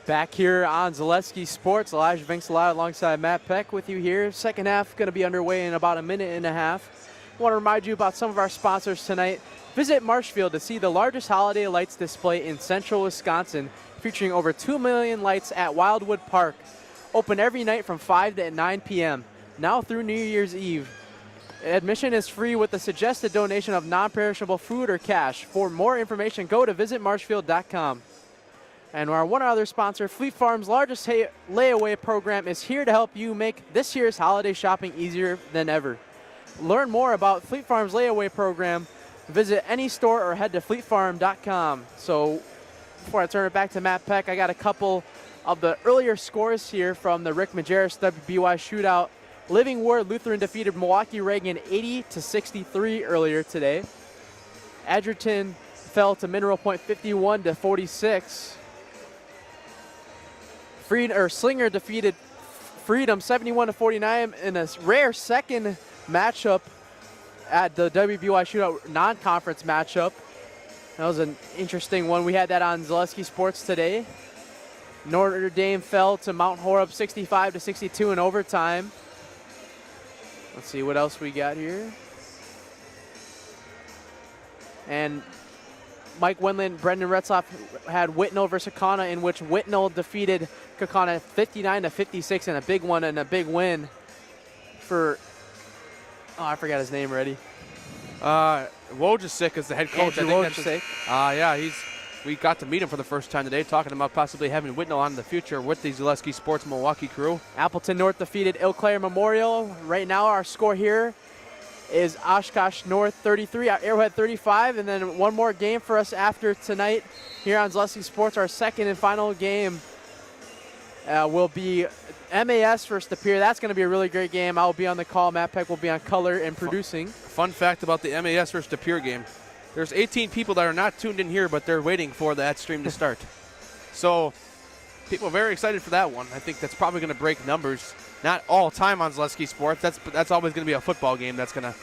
Back here on Zaleski Sports, Elijah Vinks-Lyle alongside Matt Peck with you here. Second half going to be underway in about a minute and a half. I want to remind you about some of our sponsors tonight. Visit Marshfield to see the largest holiday lights display in central Wisconsin, featuring over 2 million lights at Wildwood Park. Open every night from 5 to 9 p.m., now through New Year's Eve. Admission is free with a suggested donation of non-perishable food or cash. For more information, go to visitmarshfield.com. And our one other sponsor, Fleet Farm's largest layaway program, is here to help you make this year's holiday shopping easier than ever. Learn more about Fleet Farm's layaway program. Visit any store or head to fleetfarm.com. So before I turn it back to Matt Peck, I got a couple of the earlier scores here from the Rick Majerus WBY shootout. Living Ward Lutheran defeated Milwaukee Reagan 80-63 earlier today. Edgerton fell to Mineral Point 51-46. Slinger defeated Freedom 71-49 in a rare second matchup at the WBY shootout non-conference matchup. That was an interesting one. We had that on Zaleski Sports today. Notre Dame fell to Mount Horeb 65-62 in overtime. Let's see what else we got here. And Mike Wendland, Brendan Retzloff had Whitnall versus Kaukauna, in which Whitnall defeated Kaukauna 59-56 in a big one and a big win for, I forgot his name already. Wojcicki is the head coach. Andrew Wojcicki. Yeah, we got to meet him for the first time today, talking about possibly having Whitnall on in the future with the Zaleski Sports Milwaukee crew. Appleton North defeated Eau Claire Memorial. Right now our score here is Oshkosh North 33, Arrowhead 35, and then one more game for us after tonight here on Zaleski Sports. Our second and final game will be MAS versus De Pere. That's going to be a really great game. I will be on the call. Matt Peck will be on color and producing. Fun fact about the MAS versus De Pere game. There's 18 people that are not tuned in here, but they're waiting for that stream to start. So people are very excited for that one. I think that's probably going to break numbers. Not all time on Zaleski Sports. That's always going to be a football game. That's going to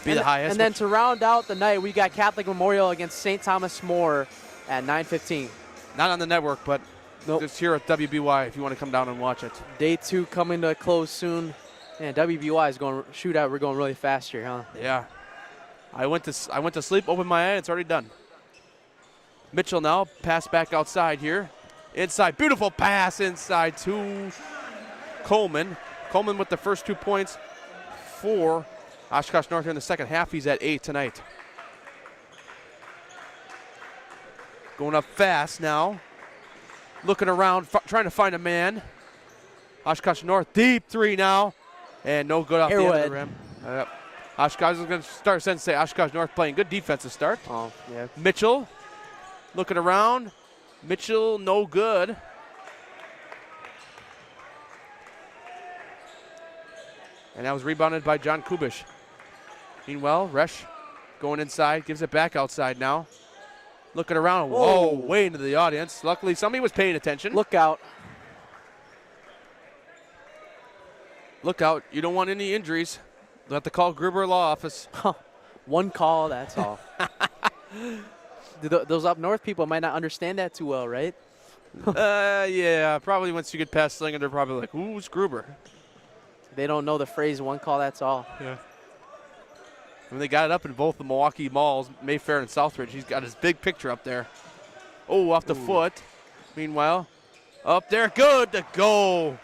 be the highest. And then to round out the night, we got Catholic Memorial against St. Thomas More at 9:15. Not on the network, but just here at WBY if you want to come down and watch it. Day 2 coming to a close soon. Man, WBY is going shootout. We're going really fast here, huh? Yeah. I went to sleep, opened my eye, and it's already done. Mitchell now, pass back outside here. Inside, beautiful pass inside to Coleman. Coleman with the first 2 points for Oshkosh North here in the second half. He's at 8 tonight. Going up fast now. Looking around, trying to find a man. Oshkosh North, deep 3 now. And no good off the end of the rim. Oshkosh is going to start sensei. Oshkosh North playing good defensive start. Oh, yeah. Mitchell looking around. Mitchell, no good. And that was rebounded by John Kubish. Meanwhile, Resch going inside, gives it back outside now. Looking around, whoa, way into the audience. Luckily, somebody was paying attention. Look out. Look out. You don't want any injuries. You'll have to call Gruber Law Office. One call, that's all. Those up north people might not understand that too well, right? Yeah, probably once you get past Slinger, they're probably like, who's Gruber? They don't know the phrase one call, that's all. Yeah. I mean, they got it up in both the Milwaukee malls, Mayfair and Southridge. He's got his big picture up there. Oh, off the foot. Meanwhile, up there, good to go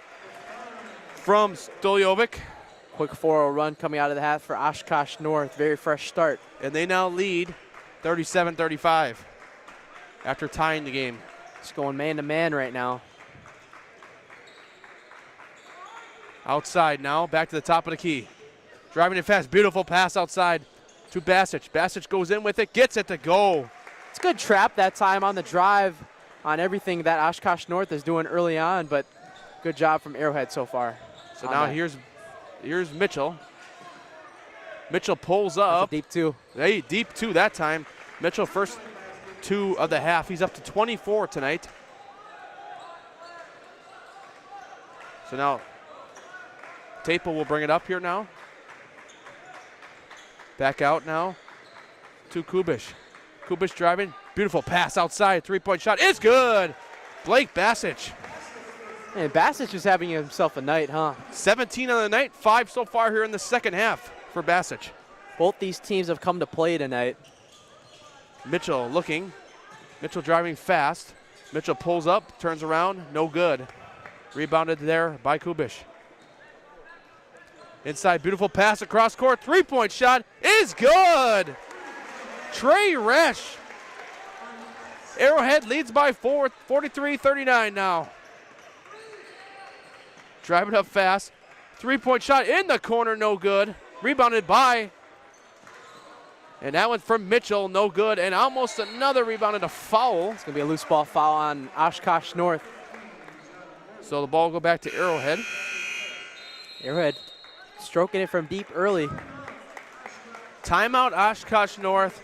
from Stoljovic. Quick 4-0 run coming out of the hat for Oshkosh North. Very fresh start. And they now lead 37-35 after tying the game. It's going man-to-man right now. Outside now, back to the top of the key. Driving it fast, beautiful pass outside to Basic. Basic goes in with it, gets it to go. It's a good trap that time on the drive on everything that Oshkosh North is doing early on, but good job from Arrowhead so far. So now here's Mitchell. Mitchell pulls up. Deep two. Hey, deep two that time. Mitchell first two of the half. He's up to 24 tonight. So now Taple will bring it up here now. Back out now to Kubish. Kubish driving. Beautiful pass outside. Three-point shot is good. Blake Basic. And Basic is having himself a night, huh? 17 on the night, 5 so far here in the second half for Basic. Both these teams have come to play tonight. Mitchell looking. Mitchell driving fast. Mitchell pulls up, turns around, no good. Rebounded there by Kubish. Inside, beautiful pass across court. Three-point shot is good. Trey Resch. Arrowhead leads by 4, 43-39 now. Driving up fast. Three-point shot in the corner, no good. Rebounded by. And that one from Mitchell, no good. And almost another rebound and a foul. It's going to be a loose ball foul on Oshkosh North. So the ball will go back to Arrowhead. Arrowhead stroking it from deep early. Timeout, Oshkosh North.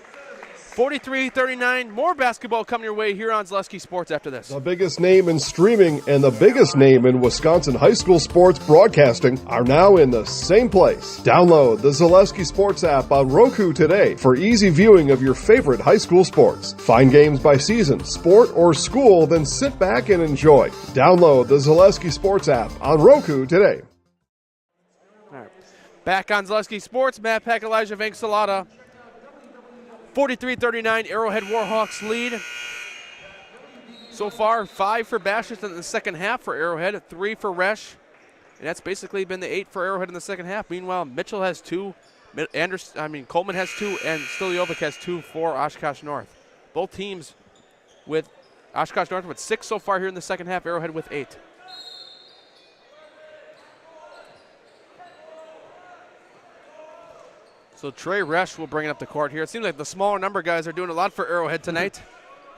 43-39. More basketball coming your way here on Zaleski Sports after this. The biggest name in streaming and the biggest name in Wisconsin high school sports broadcasting are now in the same place. Download the Zaleski Sports app on Roku today for easy viewing of your favorite high school sports. Find games by season, sport, or school, then sit back and enjoy. Download the Zaleski Sports app on Roku today. All right. Back on Zaleski Sports, Matt Peck, Elijah Vanksalata. 43-39, Arrowhead Warhawks lead. So far, 5 for Basic in the second half for Arrowhead, 3 for Resch. And that's basically been the 8 for Arrowhead in the second half. Meanwhile, Mitchell has 2, Coleman has 2, and Stoljovic has 2 for Oshkosh North. Both teams with Oshkosh North with 6 so far here in the second half, Arrowhead with 8. So Trey Resch will bring it up the court here. It seems like the smaller number guys are doing a lot for Arrowhead tonight.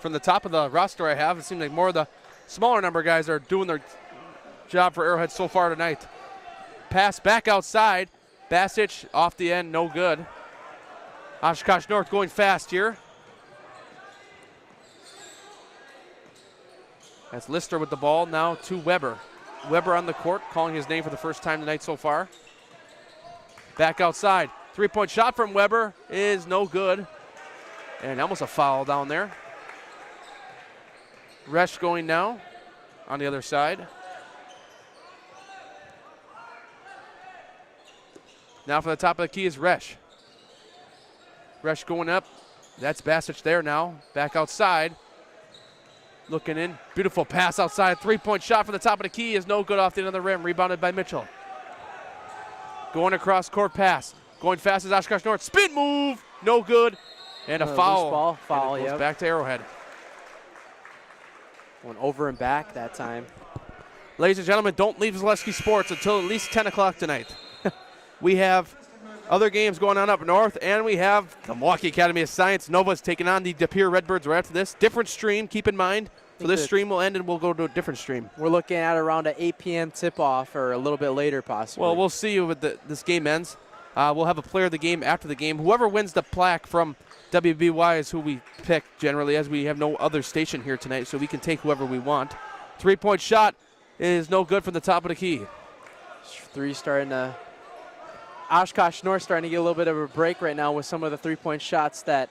From the top of the roster I have, it seems like more of the smaller number guys are doing their job for Arrowhead so far tonight. Pass back outside. Basic off the end, no good. Oshkosh North going fast here. That's Lister with the ball now to Weber. Weber on the court, calling his name for the first time tonight so far. Back outside. Three-point shot from Weber is no good. And almost a foul down there. Resch going now on the other side. Now from the top of the key is Resch. Resch going up. That's Basic there now. Back outside. Looking in. Beautiful pass outside. Three-point shot from the top of the key is no good off the end of the rim. Rebounded by Mitchell. Going across court pass. Going fast as Oshkosh North. Spin move. No good. And a foul. Foul, yeah. Back to Arrowhead. Went over and back that time. Ladies and gentlemen, don't leave Zaleski Sports until at least 10 o'clock tonight. We have other games going on up north, and we have the Milwaukee Academy of Science. Nova's taking on the De Pere Redbirds right after this. Different stream, keep in mind. So this stream will end and we'll go to a different stream. We're looking at around an 8 p.m. tip-off or a little bit later possibly. Well, we'll see you when this game ends. We'll have a player of the game after the game. Whoever wins the plaque from WBY is who we pick generally, as we have no other station here tonight, so we can take whoever we want. Three-point shot is no good from the top of the key. Three starting to. Oshkosh North starting to get a little bit of a break right now with some of the three-point shots that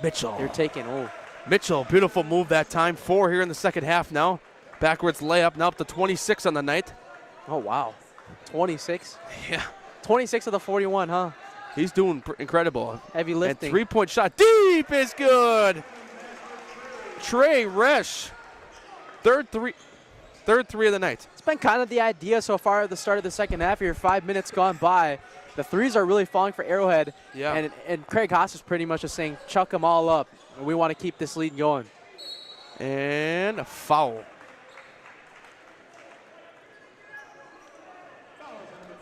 Mitchell. they're taking. Oh. Mitchell, beautiful move that time. 4 here in the second half now. Backwards layup, now up to 26 on the night. Oh, wow. 26? Yeah. 26 of the 41, huh? He's doing incredible. Heavy lifting. And three-point shot deep is good. Trey Resch, third three of the night. It's been kind of the idea so far at the start of the second half here. 5 minutes gone by. The threes are really falling for Arrowhead. Yeah. And Craig Haas is pretty much just saying, chuck them all up. We want to keep this lead going. And a foul.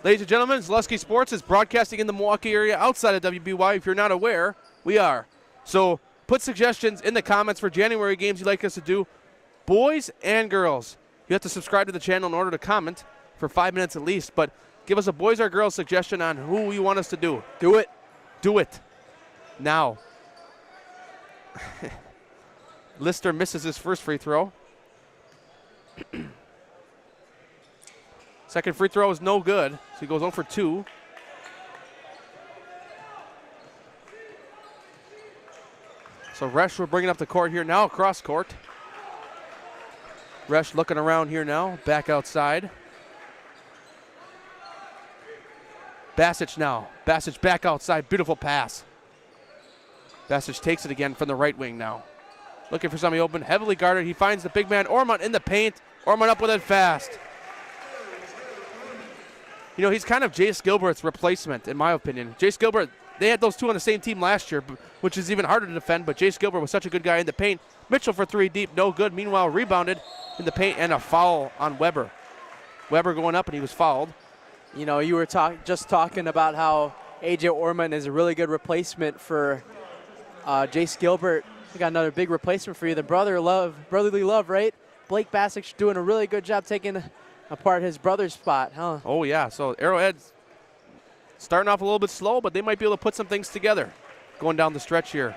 Ladies and gentlemen, Zaleski Sports is broadcasting in the Milwaukee area outside of WBY. If you're not aware, we are. So put suggestions in the comments for January games you'd like us to do, boys and girls. You have to subscribe to the channel in order to comment for 5 minutes at least, but give us a boys or girls suggestion on who you want us to do. Do it. Do it. Now. Lister misses his first free throw. Second free throw is no good, so he goes 0 for 2. So Resch will bring it up the court here now, across court. Resch looking around here now, back outside. Basic now. Basic back outside, beautiful pass. Basic takes it again from the right wing now. Looking for somebody open, heavily guarded. He finds the big man, Ormond, in the paint. Ormond up with it fast. You know, he's kind of Jace Gilbert's replacement, in my opinion. Jace Gilbert, they had those two on the same team last year, which is even harder to defend, but Jace Gilbert was such a good guy in the paint. Mitchell for 3 deep, no good. Meanwhile, rebounded in the paint and a foul on Weber. Weber going up and he was fouled. You know, you were just talking about how A.J. Ormond is a really good replacement for Jace Gilbert. We got another big replacement for you, the brotherly love, right? Blake Basic doing a really good job taking apart his brother's spot, huh? Oh, yeah. So Arrowhead's starting off a little bit slow, but they might be able to put some things together going down the stretch here.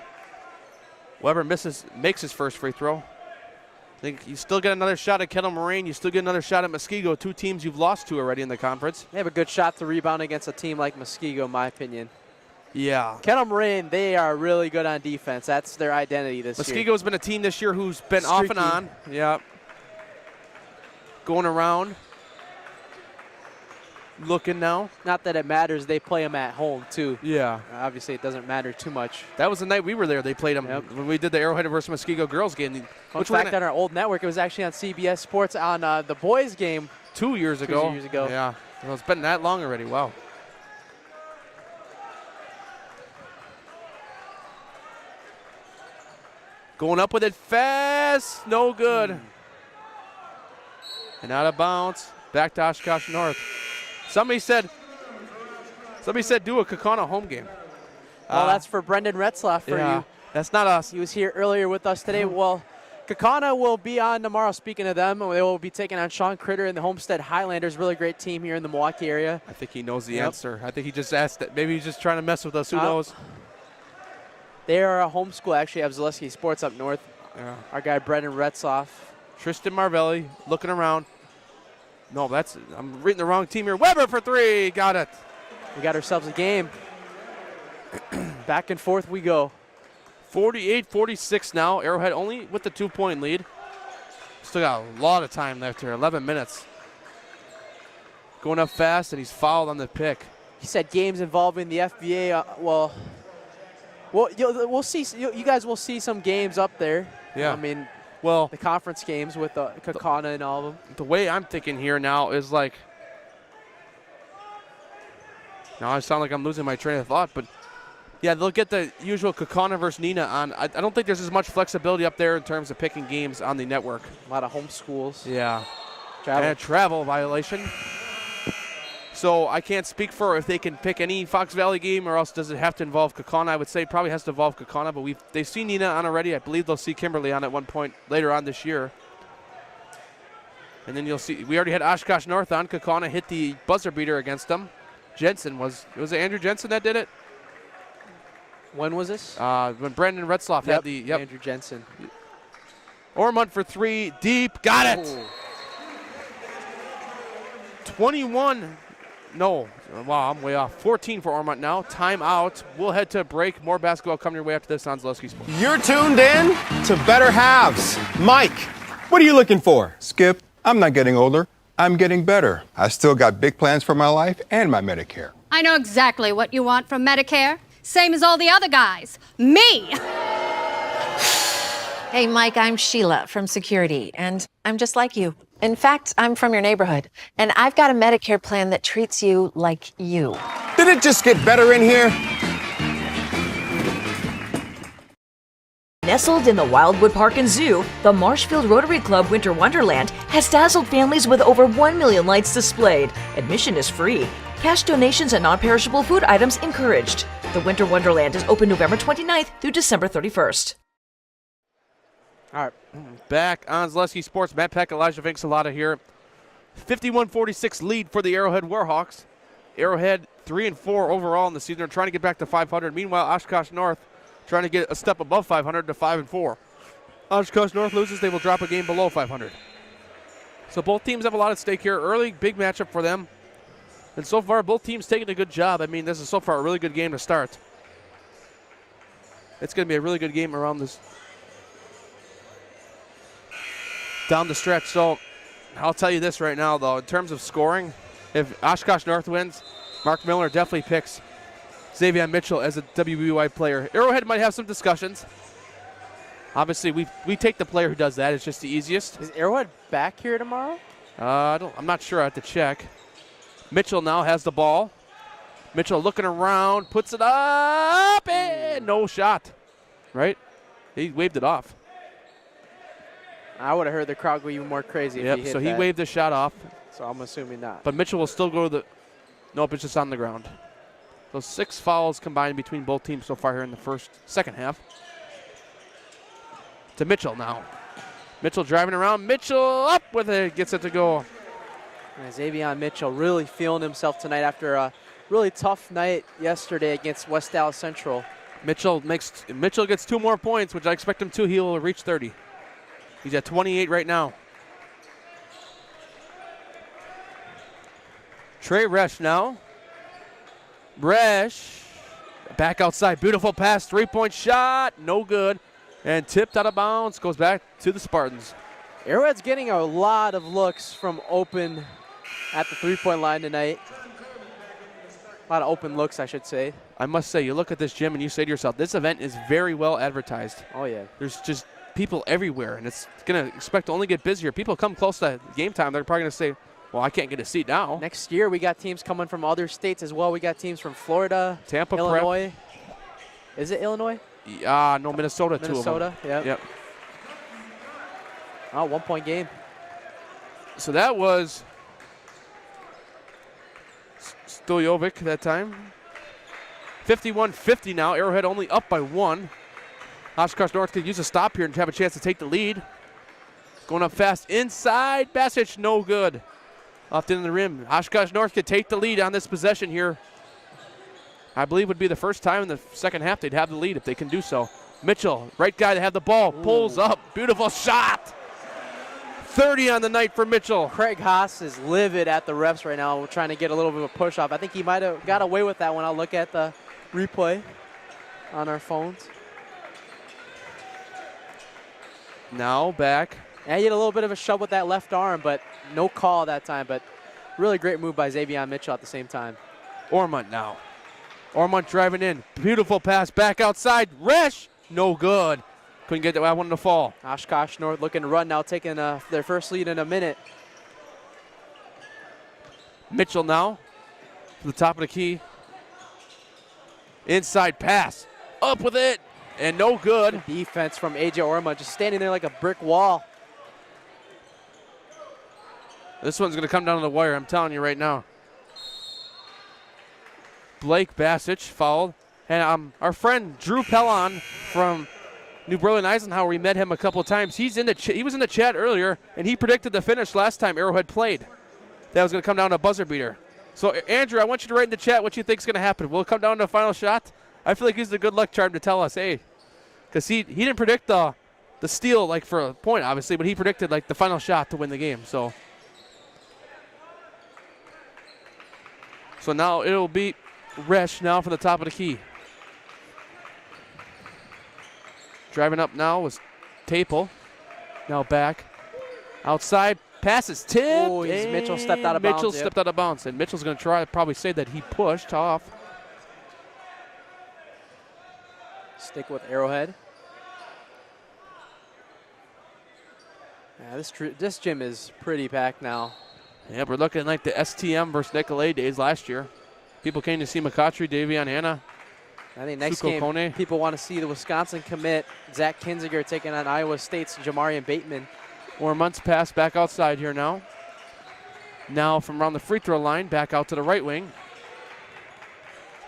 Weber makes his first free throw. I think you still get another shot at Kettle Moraine. You still get another shot at Muskego, two teams you've lost to already in the conference. They have a good shot to rebound against a team like Muskego, in my opinion. Yeah. Kettle Moraine, they are really good on defense. That's their identity this year. Muskego's been a team this year who's been off and on. Yeah. Going around. Looking now. Not that it matters. They play them at home, too. Yeah. Obviously, it doesn't matter too much. That was the night we were there. They played them when we did the Arrowhead versus Muskego girls game. Fun fact, on our old network, it was actually on CBS Sports on the boys game 2 years ago. 2 years ago. Yeah. Well, it's been that long already. Wow. Going up with it fast. No good. And out of bounds. Back to Oshkosh North. Somebody said do a Kaukauna home game. Well, that's for Brendan Retzlaff for you. That's not us. He was here earlier with us today. Well, Kaukauna will be on tomorrow. Speaking of them, they will be taking on Sean Critter and the Homestead Highlanders. Really great team here in the Milwaukee area. I think he knows the answer. I think he just asked that. Maybe he's just trying to mess with us. Who knows? They are a homeschool, actually, of Zaleski Sports up north. Yeah. Our guy, Brendan Retzlaff. Tristan Marvelli looking around. No, I'm reading the wrong team here. Weber for 3. Got it. We got ourselves a game. Back and forth we go. 48-46 now. Arrowhead only with the 2-point lead. Still got a lot of time left here. 11 minutes. Going up fast, and he's fouled on the pick. He said games involving the FBA. Well, we'll see. You guys will see some games up there. Yeah. I mean, well, the conference games with Kaukauna and all of them. The way I'm thinking here now is like, now I sound like I'm losing my train of thought, but yeah, they'll get the usual Kaukauna versus Nina on. I don't think there's as much flexibility up there in terms of picking games on the network. A lot of home schools. Yeah. And a travel violation. So I can't speak for if they can pick any Fox Valley game or else does it have to involve Kaukauna. I would say it probably has to involve Kaukauna, but they've seen Nina on already. I believe they'll see Kimberly on at one point later on this year. And then you'll see, we already had Oshkosh North on. Kaukauna hit the buzzer beater against them. Jensen was it Andrew Jensen that did it? When was this? When Brendan Retzlaff had the, Andrew Jensen. Ormond for 3, deep, got it. 21 No. Wow, I'm way off. 14 for Ormont now. Timeout. We'll head to a break. More basketball coming your way after this on Zaleski Sports. You're tuned in to Better Halves. Mike, what are you looking for? Skip, I'm not getting older. I'm getting better. I still got big plans for my life and my Medicare. I know exactly what you want from Medicare. Same as all the other guys. Me! Hey, Mike, I'm Sheila from Security, and I'm just like you. In fact, I'm from your neighborhood, and I've got a Medicare plan that treats you like you. Did it just get better in here? Nestled in the Wildwood Park and Zoo, the Marshfield Rotary Club Winter Wonderland has dazzled families with over 1 million lights displayed. Admission is free. Cash donations and non-perishable food items encouraged. The Winter Wonderland is open November 29th through December 31st. All right, back on Zaleski Sports. Matt Peck, Elijah Vincelata here. 51-46 lead for the Arrowhead Warhawks. Arrowhead 3-4 overall in the season. They're trying to get back to 500. Meanwhile, Oshkosh North trying to get a step above 500 to 5-4. Oshkosh North loses, they will drop a game below 500. So both teams have a lot at stake here. Early, big matchup for them. And so far, both teams taking a good job. I mean, this is so far a really good game to start. It's going to be a really good game around this, down the stretch. So I'll tell you this right now, though. In terms of scoring, if Oshkosh North wins, Mark Miller definitely picks Xavier Mitchell as a WBY player. Arrowhead might have some discussions. Obviously, we take the player who does that. It's just the easiest. Is Arrowhead back here tomorrow? I'm not sure. I have to check. Mitchell now has the ball. Mitchell looking around, puts it up, and no shot. Right? He waved it off. I would have heard the crowd go even more crazy if he hit so he that. waved the shot off. So I'm assuming not. But Mitchell will still go to the... Nope, it's just on the ground. So 6 fouls combined between both teams so far here in the second half. To Mitchell now. Mitchell driving around. Mitchell up with it. Gets it to go. And Xavier Mitchell really feeling himself tonight after a really tough night yesterday against West Dallas Central. Mitchell gets 2 more points, which I expect him to. He will reach 30. He's at 28 right now. Trey Resch now. Resch back outside. Beautiful pass. 3-point shot. No good. And tipped out of bounds. Goes back to the Spartans. Arrowhead's getting a lot of looks from open at the 3-point line tonight. A lot of open looks, I should say. I must say, you look at this gym and you say to yourself, this event is very well advertised. Oh, yeah. There's just people everywhere, and it's going to expect to only get busier. People come close to game time, they're probably going to say, well, I can't get a seat now. Next year, we got teams coming from other states as well. We got teams from Florida, Tampa, Illinois. Is it Illinois? No, Minnesota, 2 of them. Minnesota, yep. Oh, 1-point game. So that was Stojovic that time. 51-50 now. Arrowhead only up by 1. Oshkosh North could use a stop here and have a chance to take the lead. Going up fast inside. Basic, no good. Off in the rim. Oshkosh North could take the lead on this possession here. I believe would be the first time in the second half they'd have the lead if they can do so. Mitchell, right guy to have the ball, pulls up. Beautiful shot. 30 on the night for Mitchell. Craig Haas is livid at the refs right now. We're trying to get a little bit of a push off. I think he might have got away with that when I look at the replay on our phones. Now back. And he had a little bit of a shove with that left arm, but no call that time. But really great move by Xavier Mitchell at the same time. Ormont now. Ormont driving in. Beautiful pass back outside. Resch, no good. Couldn't get that one to fall. Oshkosh North looking to run now, taking their first lead in a minute. Mitchell now to the top of the key. Inside pass. Up with it. And no good. Good defense from A.J. Ormont, just standing there like a brick wall. This one's going to come down to the wire, I'm telling you right now. Blake Basic fouled. And our friend Drew Pellon from New Berlin Eisenhower, we met him a couple of times. He was in the chat earlier, and he predicted the finish last time Arrowhead played. That was going to come down to a buzzer beater. So, Andrew, I want you to write in the chat what you think is going to happen. Will it come down to a final shot? I feel like he's the good luck charm to tell us, hey. Because he didn't predict the steal like for a point, obviously, but he predicted like the final shot to win the game. So So now it'll be Resch now from the top of the key. Driving up now was Tapel. Now back. Outside. Passes tipped. Oh, Mitchell stepped out of bounds. Mitchell stepped out of bounds. And Mitchell's going to try to probably say that he pushed off. Stick with Arrowhead. Yeah, this gym is pretty packed now. Yeah, we're looking like the STM versus Nicolay days last year. People came to see McCautry, Davion Hanna. I think next Suko game, Kone. people want to see the Wisconsin commit, Zach Kinziger taking on Iowa State's Jamarian Bateman. Ormond's pass back outside here now. Now from around the free throw line, back out to the right wing.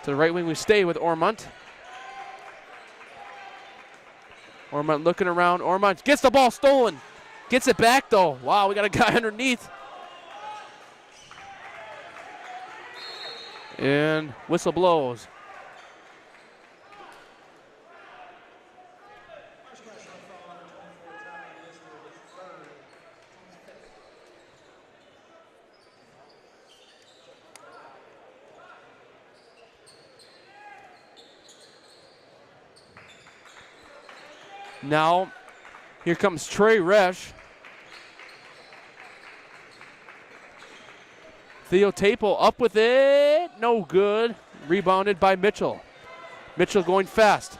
To the right wing we stay with Ormond. Ormond looking around. Ormond gets the ball stolen. Gets it back though. Wow, we got a guy underneath. And whistle blows. Now, here comes Trey Resch. Theo Tapel up with it. No good. Rebounded by Mitchell. Mitchell going fast.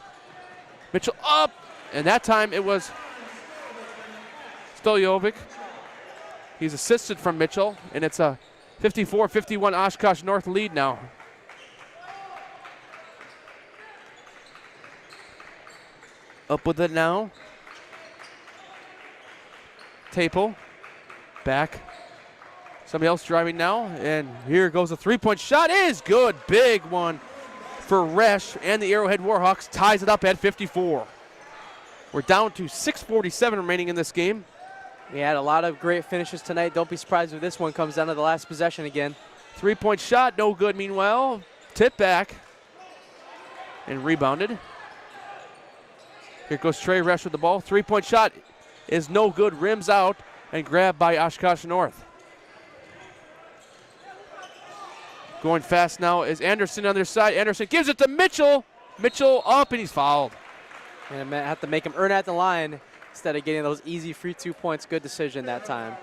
Mitchell up. And that time it was Stoljovic. He's assisted from Mitchell. And it's a 54-51 Oshkosh North lead now. Up with it now. Tapel. Back. Somebody else driving now. And here goes a three-point shot. It is good. Big one for Resch. And the Arrowhead Warhawks ties it up at 54. We're down to 6:47 remaining in this game. We had a lot of great finishes tonight. Don't be surprised if this one comes down to the last possession again. Three-point shot. No good. Meanwhile, tip back. And rebounded. Here goes Trey Resch with the ball. Three-point shot is no good. Rims out and grabbed by Oshkosh North. Going fast now is Anderson on their side. Anderson gives it to Mitchell. Mitchell up and he's fouled. And I have to make him earn at the line instead of getting those easy free 2 points. Good decision that time.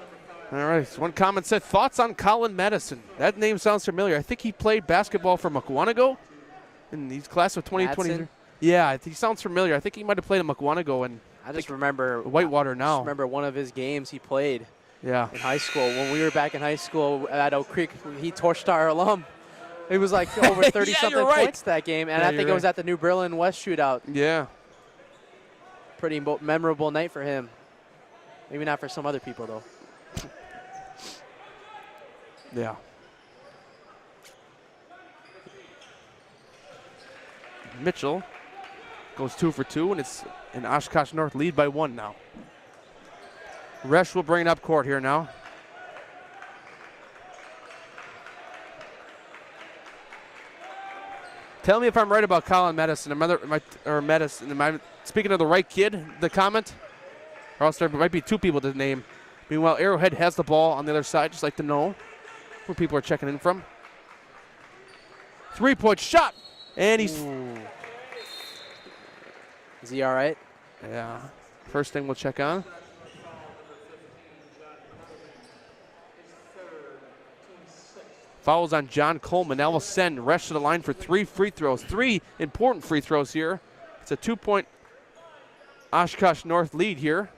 All right. One comment said, thoughts on Colin Madison? That name sounds familiar. I think he played basketball for Mukwonago in these class of 2020. Madsen? Yeah, he sounds familiar. I think he might have played in Mukwonago and I just remember Whitewater now. I just remember one of his games he played. Yeah. In high school. When we were back in high school at Oak Creek, he torched our alum. It was like over 30-something points that game, and I think it was at the New Berlin West shootout. Yeah. Pretty memorable night for him. Maybe not for some other people, though. Yeah. Mitchell goes 2 for 2, and it's an Oshkosh North lead by 1 now. Resch will bring it up court here now. Tell me if I'm right about Colin Madison. Madison. Am I speaking of the right kid, the comment? Or else there might be two people to name. Meanwhile, Arrowhead has the ball on the other side. Just like to know where people are checking in from. Three-point shot. And he's... Ooh. Is he all right? Yeah. First thing we'll check on. Fouls on John Coleman. That will send Resch to the line for 3 free throws. 3 important free throws here. It's a 2-point Oshkosh North lead here.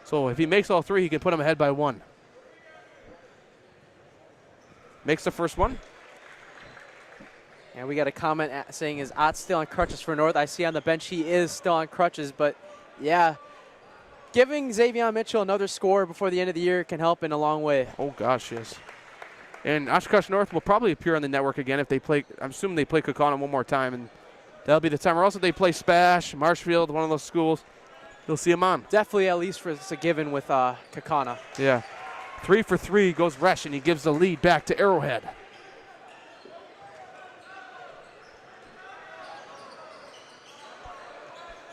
So if he makes all 3, he can put him ahead by 1. Makes the first one. And we got a comment saying, is Ott still on crutches for North? I see on the bench he is still on crutches, but yeah. Giving Xavier Mitchell another score before the end of the year can help in a long way. Oh gosh, yes. And Oshkosh North will probably appear on the network again if they play. I'm assuming they play Kaukauna one more time, and that'll be the time. Or else if they play Spash, Marshfield, one of those schools, you'll see them on. Definitely, at least for it's a given with Kaukauna. Yeah. 3 for 3 goes Resch, and he gives the lead back to Arrowhead.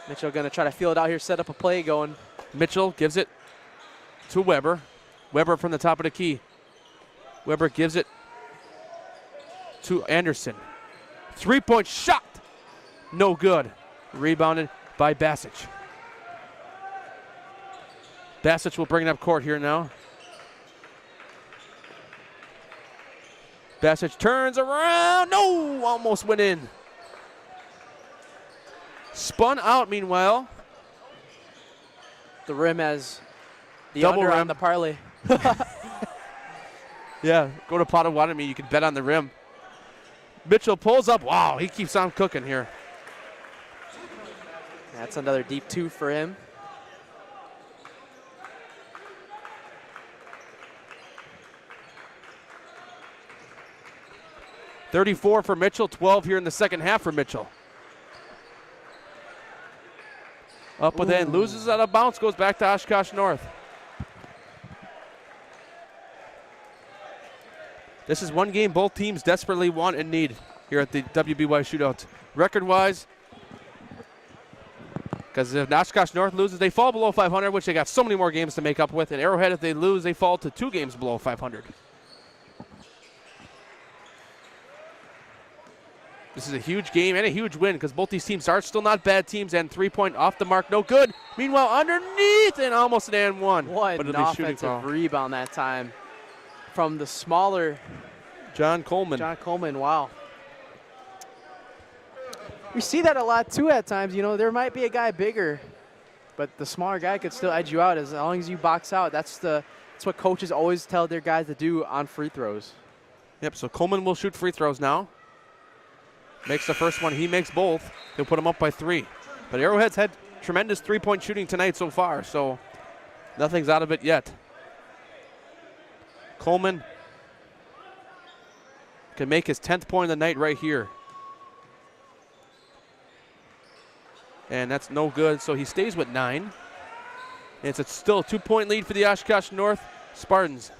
Mitchell going to try to feel it out here, set up a play going. Mitchell gives it to Weber. Weber from the top of the key. Weber gives it to Anderson. 3-point shot. No good. Rebounded by Basic. Basic will bring it up court here now. Basic turns around. No, almost went in. Spun out meanwhile. The rim has the Double under rim. on the parlay. Yeah, go to Potawatomi. You can bet on the rim. Mitchell pulls up. Wow, he keeps on cooking here. That's another deep 2 for him. .34 for Mitchell, 12 here in the second half for Mitchell. Up with it, loses out of bounce, goes back to Oshkosh North. This is one game both teams desperately want and need here at the WBY Shootout. Record-wise, because if Oshkosh North loses, they fall below 500, which they got so many more games to make up with. And Arrowhead, if they lose, they fall to 2 games below 500. This is a huge game and a huge win because both these teams are still not bad teams, and 3-point off the mark, no good. Meanwhile, underneath and almost an and one. What But an it'll be shooting offensive foul. rebound that time from the smaller John Coleman. John Coleman, wow. We see that a lot too at times. You know, there might be a guy bigger, but the smaller guy could still edge you out as long as you box out. That's what coaches always tell their guys to do on free throws. Yep, so Coleman will shoot free throws now. Makes the first one, he makes both. He'll put him up by 3. But Arrowhead's had tremendous 3-point shooting tonight so far, so nothing's out of it yet. Coleman can make his 10th point of the night right here. And that's no good, so he stays with 9. It's still a 2-point lead for the Oshkosh North Spartans.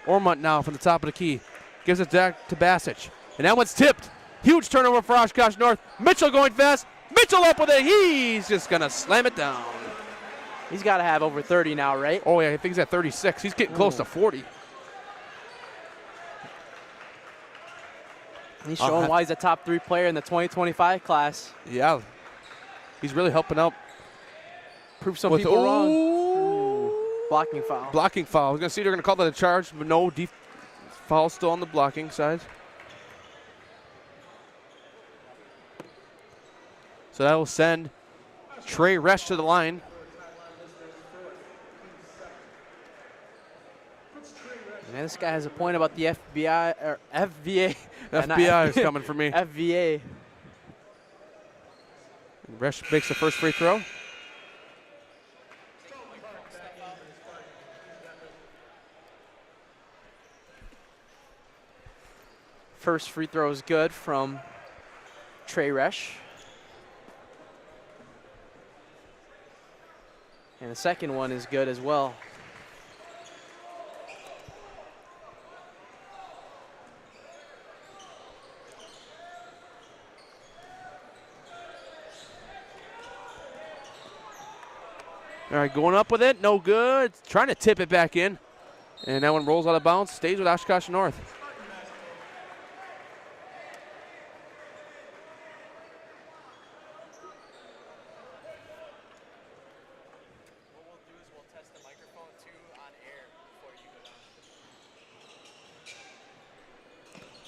Ormont now from the top of the key. Gives it back to Basic. And that one's tipped. Huge turnover for Oshkosh North. Mitchell going fast. Mitchell up with it. He's just going to slam it down. He's got to have over 30 now, right? Oh, yeah, I think he's at 36. He's getting close to 40. He's showing why he's a top 3 player in the 2025 class. Yeah. He's really helping out. Prove some people wrong. Blocking foul. Blocking foul. I was going to see they're going to call that a charge, but no. Foul still on the blocking side. So that will send Trey Resch to the line. Man, this guy has a point about the FBI or FVA. FBI is coming for me. FVA. Resch makes the first free throw. First free throw is good from Trey Resch. And the second one is good as well. All right, going up with it, no good. Trying to tip it back in. And that one rolls out of bounds, stays with Oshkosh North.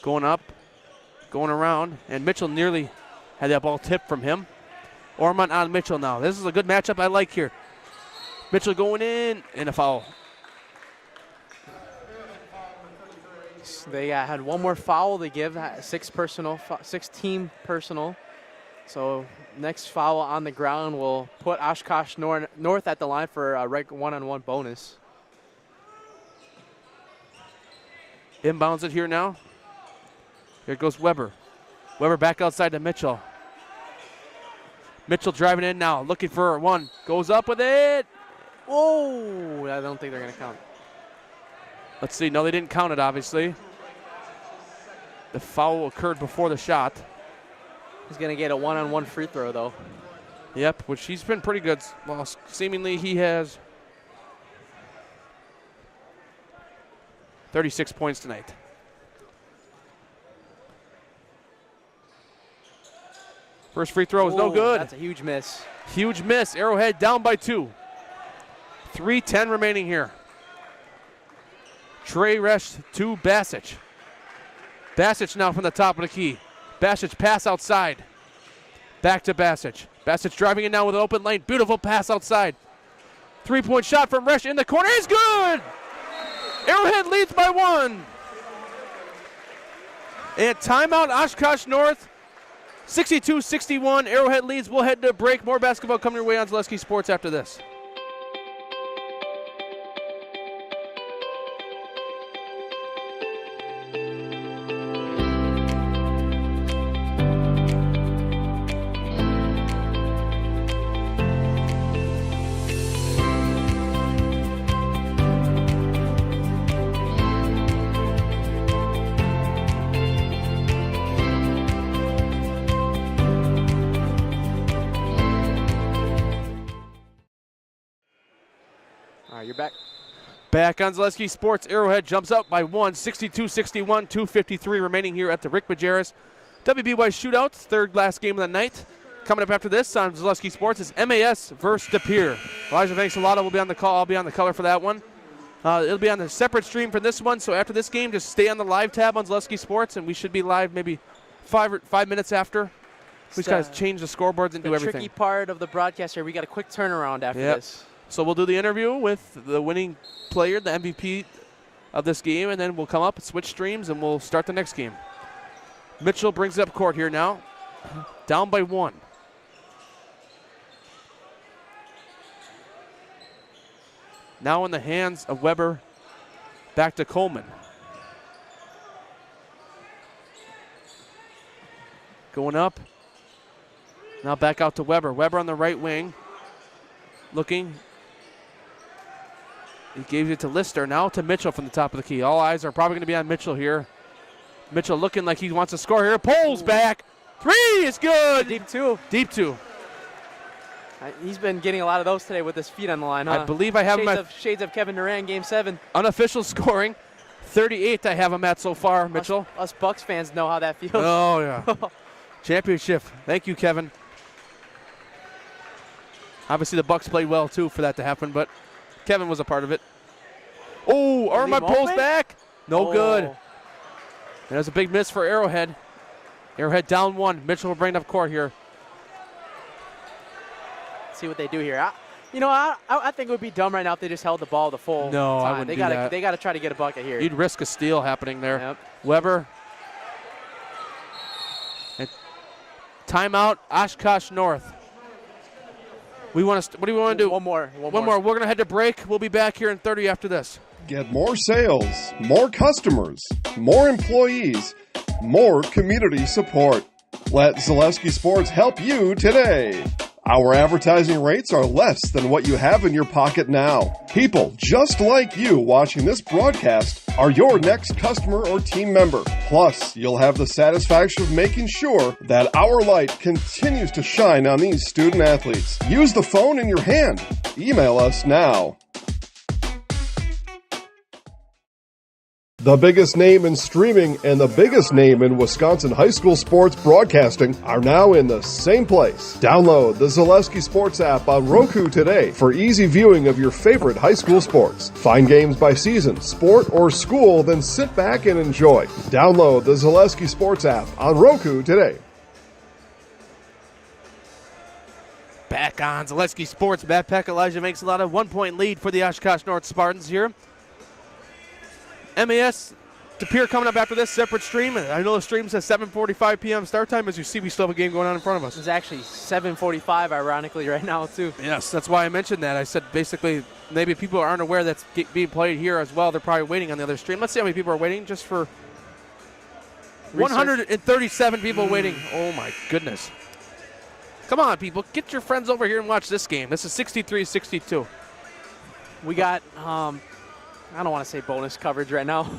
Going up, going around, and Mitchell nearly had that ball tipped from him. Ormont on Mitchell now. This is a good matchup I like here. Mitchell going in, and a foul. They had one more foul to give, 6 team personal. So next foul on the ground will put Oshkosh North at the line for a one-on-one bonus. Inbounds it here now. Here goes Weber. Weber back outside to Mitchell. Mitchell driving in now, looking for one. Goes up with it. Whoa, I don't think they're going to count. Let's see. No, they didn't count it, obviously. The foul occurred before the shot. He's going to get a one-on-one free throw, though. Yep, which he's been pretty good. Well, seemingly he has 36 points tonight. First free throw is no Ooh, good. That's a huge miss. Huge miss. Arrowhead down by 2. 3:10 remaining here. Trey Resch to Basic. Basic now from the top of the key. Basic pass outside. Back to Basic. Basic driving it now with an open lane. Beautiful pass outside. 3-point shot from Resch in the corner is good. Arrowhead leads by 1. And timeout Oshkosh North. 62-61. Arrowhead leads. We'll head to a break. More basketball coming your way on Zaleski Sports after this. You're back. Back on Zaleski Sports. Arrowhead jumps up by 1, 62-61, 2:53 remaining here at the Rick Majerus WBY Shootout, third last game of the night. Coming up after this on Zaleski Sports is MAS versus De Pere. Elijah Vanks-Salata will be on the call. I'll be on the color for that one. It'll be on the separate stream for this one, so after this game, just stay on the live tab on Zaleski Sports, and we should be live maybe 5 minutes after. We just got to change the scoreboards and do everything. The tricky part of the broadcast here, we got a quick turnaround after this. So we'll do the interview with the winning player, the MVP of this game, and then we'll come up, switch streams, and we'll start the next game. Mitchell brings up court here now, down by 1. Now in the hands of Weber, back to Coleman. Going up, now back out to Weber. Weber on the right wing, looking. He gave it to Lister, now to Mitchell from the top of the key. All eyes are probably going to be on Mitchell here. Mitchell looking like he wants to score here. Pulls back. 3 is good. Deep 2. Deep 2. He's been getting a lot of those today with his feet on the line, huh? I believe I have him at Shades of Kevin Durant, Game 7. Unofficial scoring. 38 I have him at so far, Mitchell. Us Bucks fans know how that feels. Oh, yeah. Championship. Thank you, Kevin. Obviously, the Bucks played well, too, for that to happen, but Kevin was a part of it. Oh, Armand pulls back. No good. And there's a big miss for Arrowhead. Arrowhead down 1. Mitchell will bring it up court here. See what they do here. I think it would be dumb right now if they just held the ball the full time. I wouldn't do that. They got to try to get a bucket here. You'd risk a steal happening there. Yep. Weber. And timeout, Oshkosh North. What do we want to do? One more. We're going to head to break. We'll be back here in 30 after this. Get more sales, more customers, more employees, more community support. Let Zaleski Sports help you today. Our advertising rates are less than what you have in your pocket now. People just like you watching this broadcast are your next customer or team member. Plus, you'll have the satisfaction of making sure that our light continues to shine on these student athletes. Use the phone in your hand. Email us now. The biggest name in streaming and the biggest name in Wisconsin high school sports broadcasting are now in the same place. Download the Zaleski Sports app on Roku today for easy viewing of your favorite high school sports. Find games by season, sport, or school, then sit back and enjoy. Download the Zaleski Sports app on Roku today. Back on Zaleski Sports. Matt Peck, Elijah Vanks-Salata, 1-point lead for the Oshkosh North Spartans here. MAS De Pere coming up after this separate stream. I know the stream says 7:45 p.m. start time. As you see, we still have a game going on in front of us. It's actually 7:45, ironically, right now, too. Yes, that's why I mentioned that. I said basically maybe people aren't aware that's being played here as well. They're probably waiting on the other stream. Let's see how many people are waiting just for research. 137 people waiting. Oh, my goodness. Come on, people. Get your friends over here and watch this game. This is 63-62. We got I don't want to say bonus coverage right now.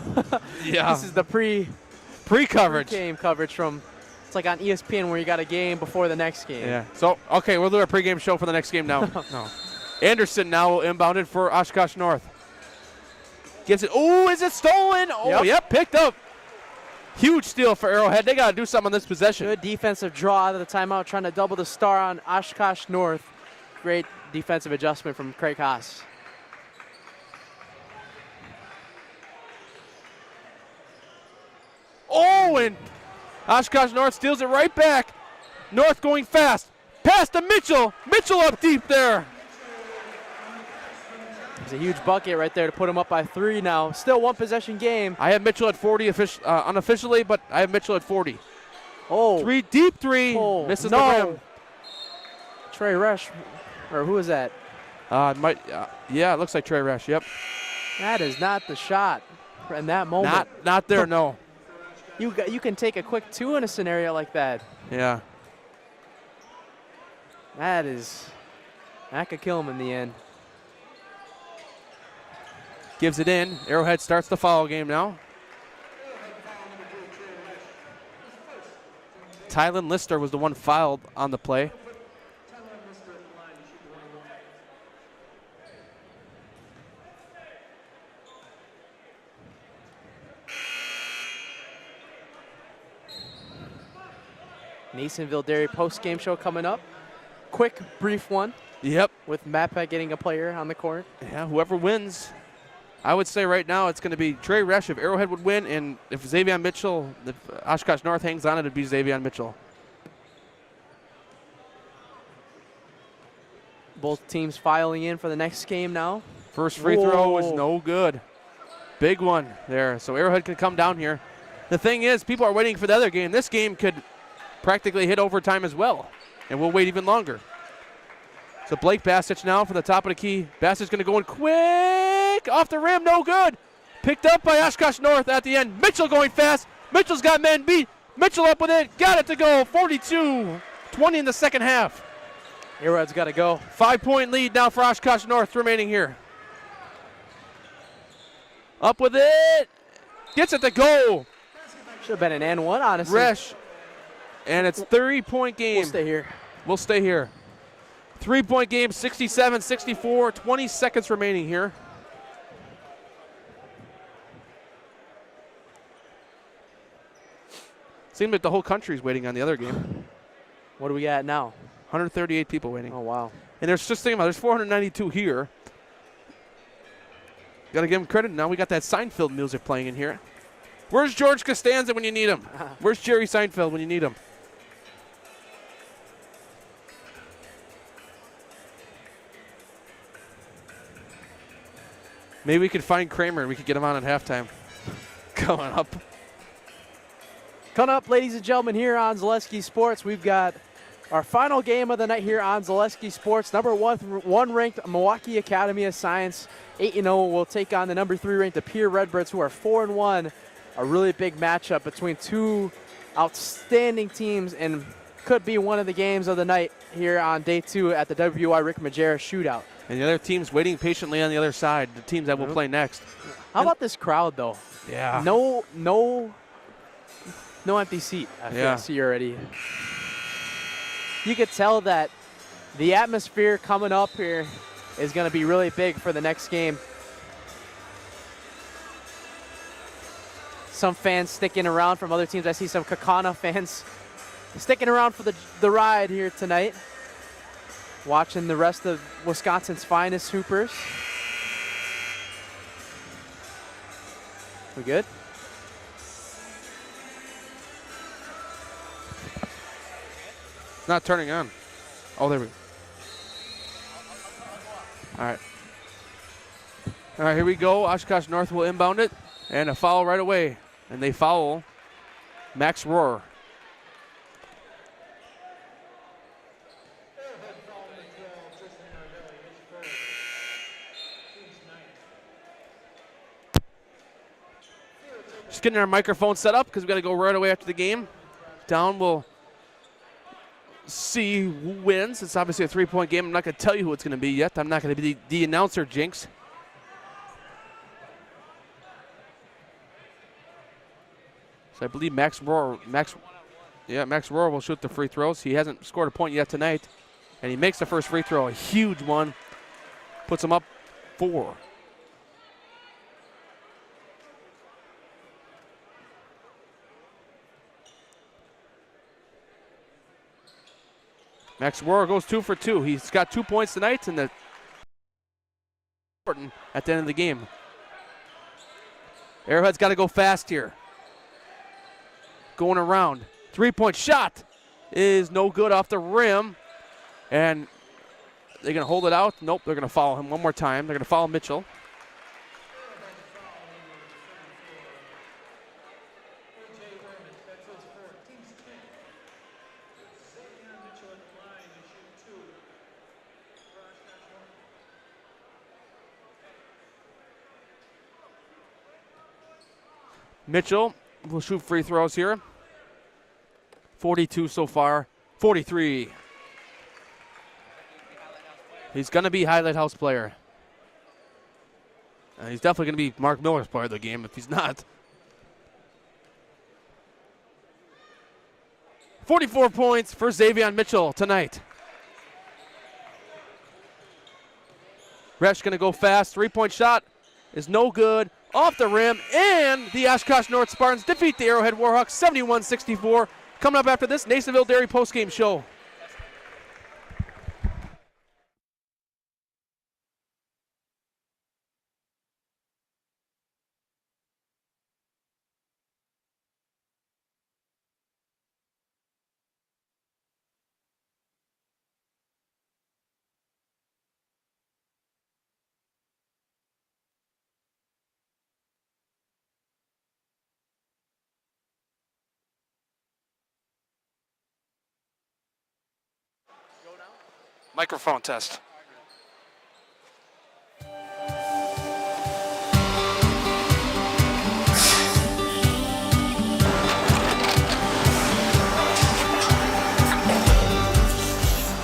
Yeah. This is the pre-coverage. Game coverage from, it's like on ESPN where you got a game before the next game. Yeah. So, okay, we'll do a pregame show for the next game now. No. Anderson now inbounded for Oshkosh North. Gives it. Oh, is it stolen? Oh, yep, picked up. Huge steal for Arrowhead. They got to do something on this possession. Good defensive draw out of the timeout, trying to double the star on Oshkosh North. Great defensive adjustment from Craig Haas. Oh, and Oshkosh North steals it right back. North going fast. Pass to Mitchell. Mitchell up deep there. It's a huge bucket right there to put him up by 3 now. Still one possession game. I have Mitchell at 40 unofficially, but I have Mitchell at 40. Oh. Deep three. Oh, misses no. the rim. Trey Rush, or who is that? Yeah, it looks like Trey Rush, yep. That is not the shot in that moment. Not there, no. You can take a quick 2 in a scenario like that. Yeah. That could kill him in the end. Gives it in. Arrowhead starts the foul game now. Tylen Lister was the one fouled on the play. Nasonville Dairy post-game show coming up. Quick, brief one. Yep. With Matt Peck getting a player on the court. Yeah, whoever wins. I would say right now it's going to be Trey Resch if Arrowhead would win, and if Xavier Mitchell, if Oshkosh North hangs on, it'd be Xavier Mitchell. Both teams filing in for the next game now. First free throw is no good. Big one there. So Arrowhead can come down here. The thing is, people are waiting for the other game. This game could practically hit overtime as well, and we'll wait even longer. So Blake Bassich now for the top of the key. Bassich going to go in quick. Off the rim, no good. Picked up by Oshkosh North at the end. Mitchell going fast. Mitchell's got men beat. Mitchell up with it. Got it to go. 42-20 in the second half. Arrowhead's got to go. 5-point lead now for Oshkosh North remaining here. Up with it. Gets it to go. Should have been an and one, honestly. Resch. And it's 3-point game. We'll stay here. We'll stay here. 3-point game, 67-64, 20 seconds remaining here. Seems like the whole country's waiting on the other game. What do we got now? 138 people waiting. Oh, wow. And there's just thinking about there's 492 here. Got to give him credit. Now we got that Seinfeld music playing in here. Where's George Costanza when you need him? Where's Jerry Seinfeld when you need him? Maybe we could find Kramer and we could get him on at halftime. Coming up. Coming up, ladies and gentlemen, here on Zaleski Sports, we've got our final game of the night here on Zaleski Sports. Number one ranked Milwaukee Academy of Science, 8-0, will take on the number 3 ranked Pierre Redbirds, who are 4-1. A really big matchup between two outstanding teams and could be one of the games of the night here on day 2 at the WI Rick Majera shootout. And the other team's waiting patiently on the other side, the teams that will play next. How about this crowd, though? Yeah. No empty seat. I see already. You could tell that the atmosphere coming up here is going to be really big for the next game. Some fans sticking around from other teams. I see some Kakana fans sticking around for the ride here tonight. Watching the rest of Wisconsin's finest hoopers. We good? Not turning on. Oh, there we go. All right. All right, here we go. Oshkosh North will inbound it. And a foul right away. And they foul Max Rohr. Just getting our microphone set up because we've got to go right away after the game. Down will see who wins. It's obviously a 3-point game. I'm not going to tell you who it's going to be yet. I'm not going to be the announcer, Jinx. So I believe Max Rohr will shoot the free throws. He hasn't scored a point yet tonight. And he makes the first free throw, a huge one. Puts him up 4. Max Rohr goes 2 for 2. He's got 2 points tonight, and important at the end of the game. Arrowhead's got to go fast here. Going around. 3-point shot is no good off the rim. And they're going to hold it out. Nope, they're going to foul him one more time. They're going to foul Mitchell. Mitchell will shoot free throws here. 42 so far. 43. He's going to be highlight house player. He's definitely going to be Mark Miller's player of the game if he's not. 44 points for Xavier Mitchell tonight. Resch going to go fast. 3-point shot is no good. Off the rim, and the Oshkosh North Spartans defeat the Arrowhead Warhawks 71-64. Coming up after this, Nasonville Dairy postgame show. Microphone test.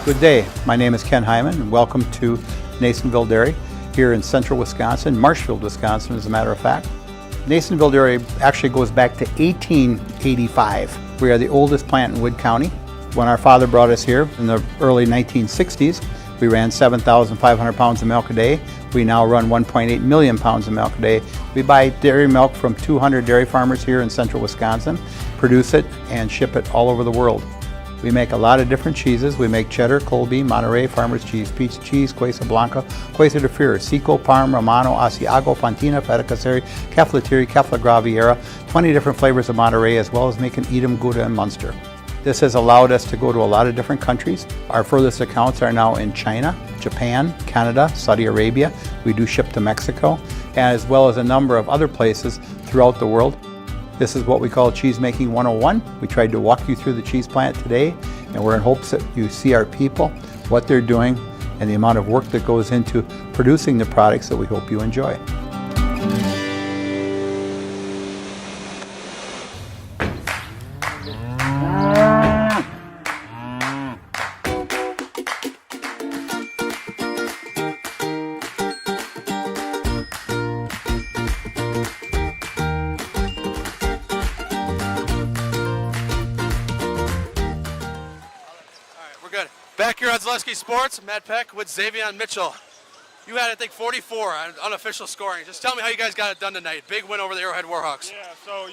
Good day. My name is Ken Hyman, and welcome to Nasonville Dairy here in central Wisconsin, Marshfield, Wisconsin, as a matter of fact. Nasonville Dairy actually goes back to 1885. We are the oldest plant in Wood County. When our father brought us here in the early 1960s, we ran 7,500 pounds of milk a day. We now run 1.8 million pounds of milk a day. We buy dairy milk from 200 dairy farmers here in central Wisconsin, produce it, and ship it all over the world. We make a lot of different cheeses. We make cheddar, Colby, Monterey, Farmer's Cheese, Peach Cheese, Quesa Blanca, Quesa de Fury, Seco, Parm, Romano, Asiago, Fontina, Feta Caseri, Keflatiri, Kefla Graviera, 20 different flavors of Monterey, as well as making Edam, Gouda, and Munster. This has allowed us to go to a lot of different countries. Our furthest accounts are now in China, Japan, Canada, Saudi Arabia. We do ship to Mexico, as well as a number of other places throughout the world. This is what we call Cheese Making 101. We tried to walk you through the cheese plant today, and we're in hopes that you see our people, what they're doing, and the amount of work that goes into producing the products that we hope you enjoy. Back here on Zaleski Sports, Matt Peck with Xavier Mitchell. You had, I think, 44 on unofficial scoring. Just tell me how you guys got it done tonight. Big win over the Arrowhead Warhawks. Yeah, so,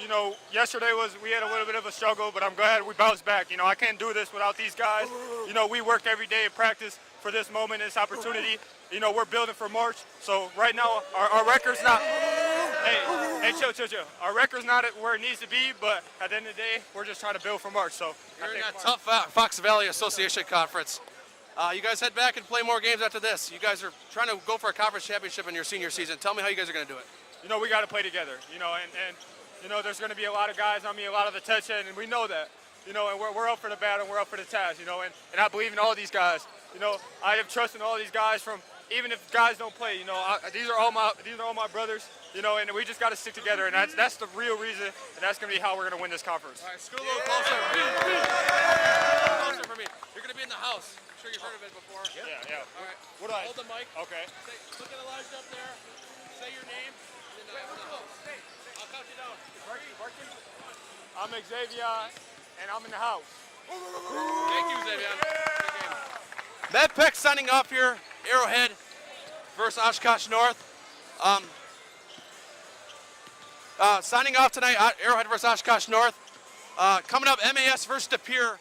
yesterday we had a little bit of a struggle, but I'm glad we bounced back. I can't do this without these guys. We work every day in practice for this moment, this opportunity. We're building for March. So right now, our record's not, hey, chill. Our record's not at where it needs to be, but at the end of the day, we're just trying to build for March. So you're in that tough Fox Valley Association Conference. You guys head back and play more games after this. You guys are trying to go for a conference championship in your senior season. Tell me how you guys are going to do it. We got to play together, and there's going to be a lot of guys on me, a lot of attention, and we know that, and we're up for the battle, we're up for the task, and I believe in all these guys. I have trust in all these guys from, even if guys don't play, these are all my brothers, and we just got to stick together, and that's the real reason, and that's going to be how we're going to win this conference. All right, scoot a little closer. Closer for me. You're going to be in the house. I'm sure you've heard of it before. Yeah. All right. Hold the mic. Okay. Look at Elijah up there. Say your name. I'll count you down. I'm Xavier, and I'm in the house. Thank you, Xavier. Matt Peck signing off here. Arrowhead versus Oshkosh North. Signing off tonight, Arrowhead versus Oshkosh North. Coming up, MAS versus De Pere